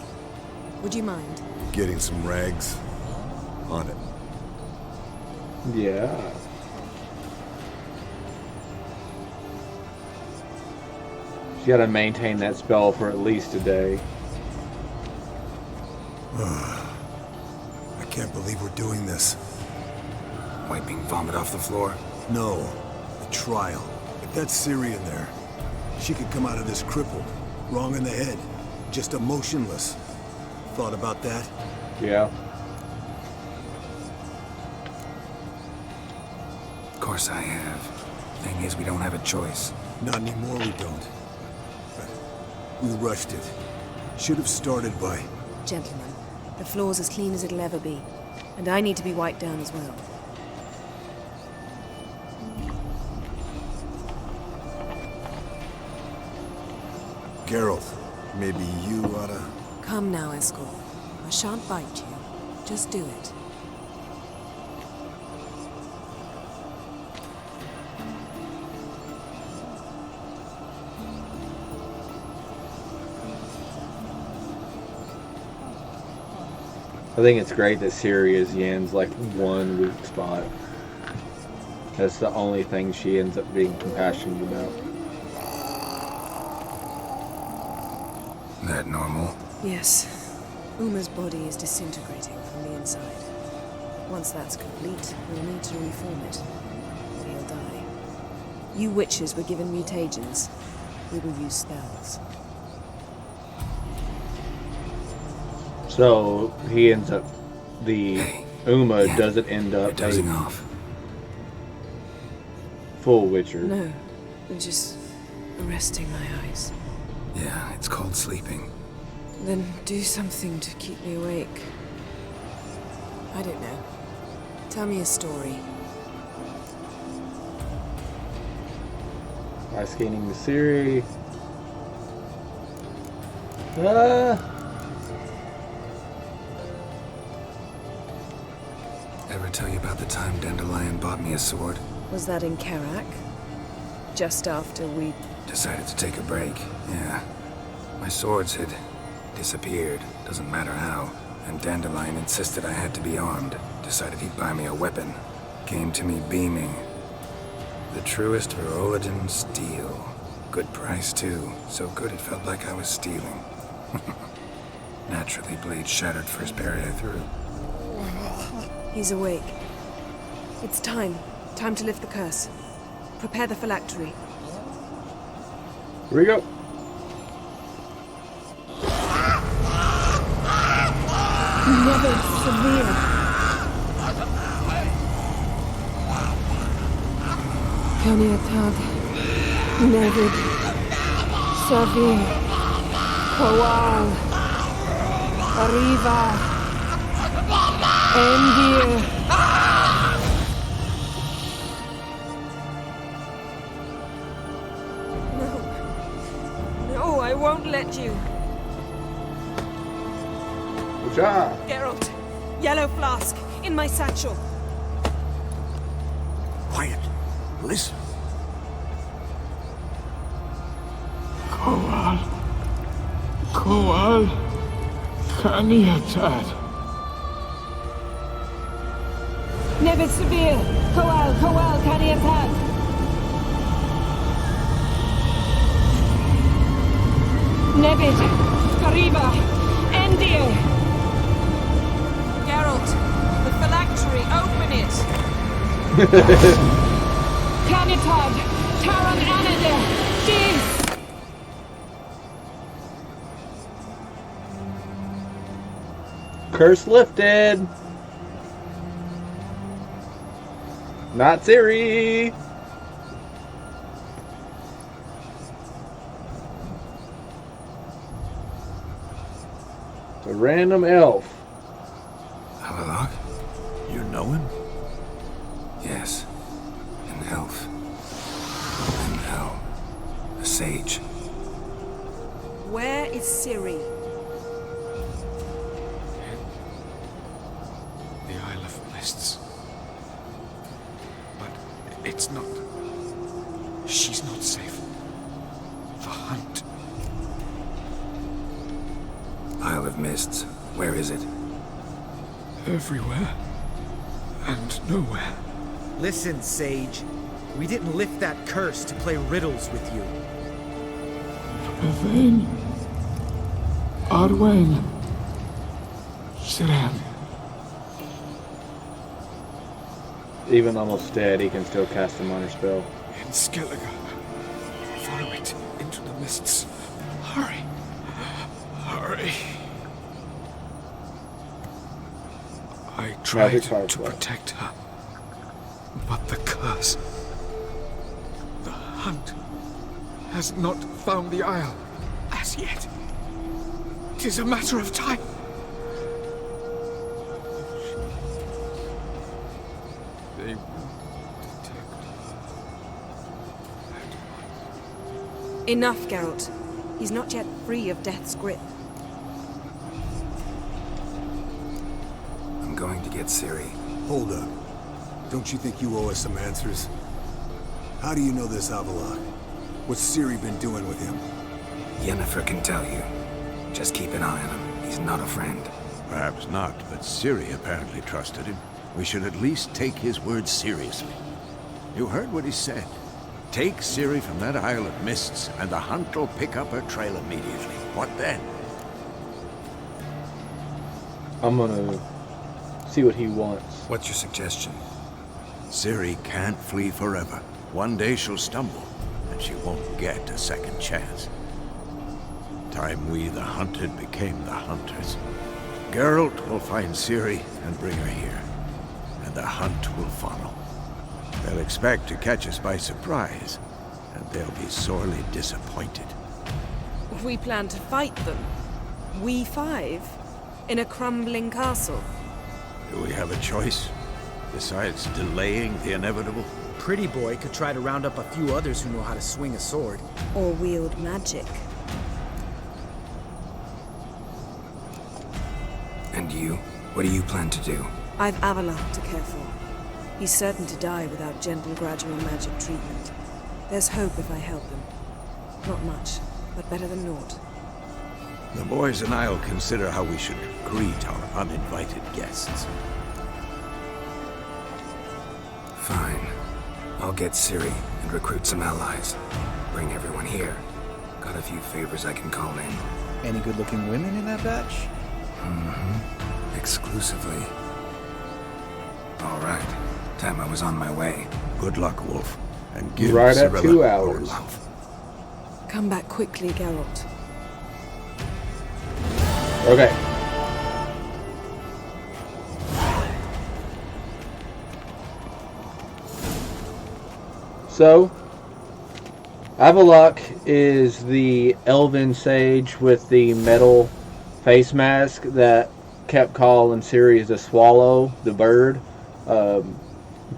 Would you mind? Getting some rags? On it. Yeah. You gotta maintain that spell for at least a day. I can't believe we're doing this. Wiping vomit off the floor? No. The trial. If that's Ciri in there, she could come out of this crippled. Wrong in the head. Just emotionless. Thought about that? Yeah. Of course I have. Thing is, we don't have a choice. Not anymore, we don't. But we rushed it. Should have started by... Gentlemen, the floor's as clean as it'll ever be. And I need to be wiped down as well. Geralt, maybe you oughta... Come now, Eskel. I shan't bite you. Just do it. I think it's great that Ciri is Yen's like one weak spot. That's the only thing she ends up being compassionate about. That normal? Yes. Uma's body is disintegrating from the inside. Once that's complete, we'll need to reform it. Or he'll die. You witches were given mutagens. We will use spells. So he ends up, Uma doesn't end up dozing off. Full Witcher. No, I'm just resting my eyes. Yeah, it's called sleeping. Then do something to keep me awake. I don't know. Tell me a story. Ice skating with Ciri. Ever tell you about the time Dandelion bought me a sword? Was that in Karak? Just after we... Decided to take a break, yeah. My swords had disappeared, doesn't matter how. And Dandelion insisted I had to be armed. Decided he'd buy me a weapon. Came to me beaming. The truest Verolidan steel. Good price too. So good it felt like I was stealing. Naturally, blade shattered first barrier through. He's awake. It's time. Time to lift the curse. Prepare the phylactery. Here we go. Never severe. Kaniatag. Nevid. Savin. Kowal. Arriva. Endir. No, I won't let you. Geralt, yellow flask, in my satchel. Quiet. Listen. Kowal. Kowal. Kaniatad. Nevid Severe. Kowal, Kaniatad. Nevid. Kariba. Endir. Geralt, the phylactery, open it! Canitad, Taran Anadir, Dis! Curse lifted! Not Ciri! It's a random elf. Havelock? You know him? Yes. sage. Where is Ciri? The Isle of Mists. But it's not... She's not safe. The hunt. Isle of Mists. Where is it? Everywhere. And nowhere. Listen, Sage. We didn't lift that curse to play riddles with you. Velen. Arwen. Siran. Even almost dead, he can still cast a minor spell. In Skellige. Follow it into the mists. Hurry. Hurry. I tried to protect her. But the curse... The hunt has not found the Isle as yet. 'Tis a matter of time. They will detect her. Enough, Geralt. He's not yet free of death's grip. I'm going to get Ciri. Hold up. Don't you think you owe us some answers? How do you know this Avalok? What's Ciri been doing with him? Yennefer can tell you. Just keep an eye on him. He's not a friend. Perhaps not, but Ciri apparently trusted him. We should at least take his words seriously. You heard what he said. Take Ciri from that Isle of Mists, and the hunt will pick up her trail immediately. What then? I'm gonna see what he wants. What's your suggestion? Ciri can't flee forever. One day she'll stumble, and she won't get a second chance. Time we, the hunted, became the hunters. Geralt will find Ciri and bring her here, and the hunt will follow. They'll expect to catch us by surprise, and they'll be sorely disappointed. We plan to fight them. We five? In a crumbling castle? Do we have a choice? Besides delaying the inevitable? Pretty Boy could try to round up a few others who know how to swing a sword. Or wield magic. And you? What do you plan to do? I've Avalok to care for. He's certain to die without gentle, gradual magic treatment. There's hope if I help him. Not much, but better than naught. The boys and I'll consider how we should greet our uninvited guests. Fine. I'll get Ciri and recruit some allies. Bring everyone here. Got a few favors I can call in. Any good-looking women in that batch? Mm-hmm. Exclusively. All right. Time I was on my way. Good luck, Wolf. And give right at Cirilla 2 our hours. love. Come back quickly, Geralt. Okay. So, Avalok is the elven sage with the metal face mask that kept calling Ciri the swallow, the bird,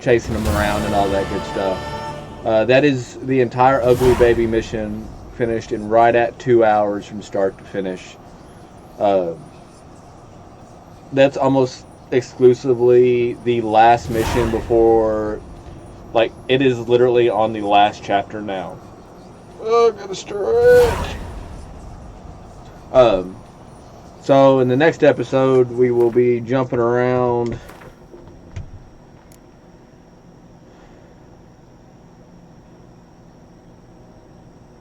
chasing him around and all that good stuff. That is the entire Ugly Baby mission, finished in right at 2 hours from start to finish. That's almost exclusively the last mission before, like, it is literally on the last chapter now. Oh, gotta stretch. So in the next episode, we will be jumping around.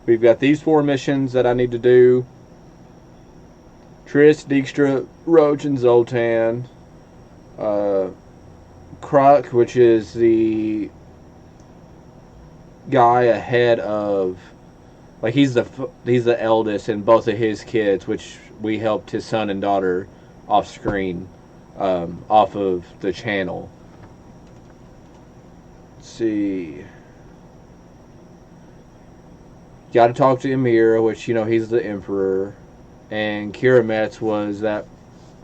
We've got these 4 missions that I need to do. Triss, Dijkstra, Roach, and Zoltan. Kruk, which is the guy ahead of, like, he's the eldest, and both of his kids, which we helped his son and daughter off screen, off of the channel. Let's see. Got to talk to Emir, which, you know, he's the Emperor. And Kira Metz was that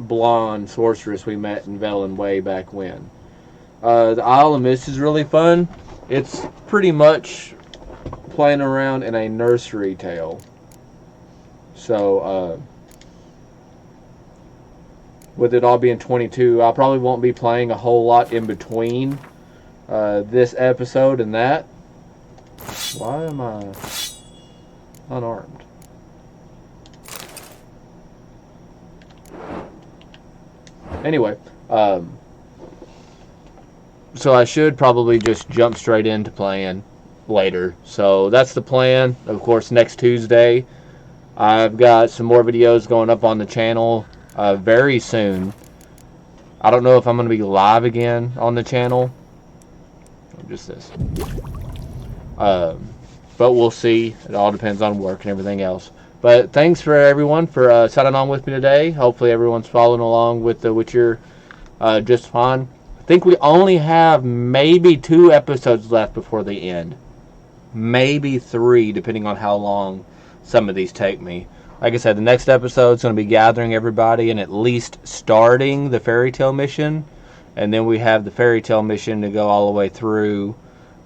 blonde sorceress we met in Velen way back when. The Isle of Mist is really fun. It's pretty much playing around in a nursery tale. So, with it all being 22, I probably won't be playing a whole lot in between this episode and that. Why am I unarmed? Anyway, so I should probably just jump straight into playing later. So that's the plan. Of course, next Tuesday, I've got some more videos going up on the channel very soon. I don't know if I'm going to be live again on the channel. Just this. But we'll see. It all depends on work and everything else. But thanks for everyone for signing on with me today. Hopefully everyone's following along with The Witcher just fine. I think we only have maybe 2 episodes left before the end. Maybe 3, depending on how long some of these take me. Like I said, the next episode is going to be gathering everybody and at least starting the fairy tale mission. And then we have the fairy tale mission to go all the way through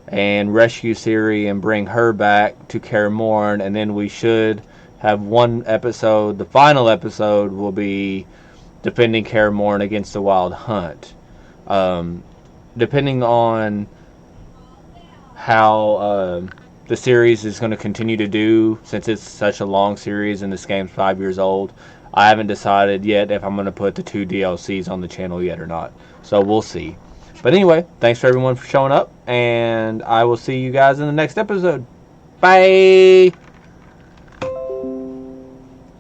and rescue Ciri and bring her back to Kaer Morhen. And then we should have one episode. The final episode will be defending Kaer Morhen against the Wild Hunt. Depending on how the series is going to continue to do, since it's such a long series and this game's 5 years old, I haven't decided yet if I'm going to put the 2 DLCs on the channel yet or not. So we'll see. But anyway, thanks for everyone for showing up, and I will see you guys in the next episode. Bye!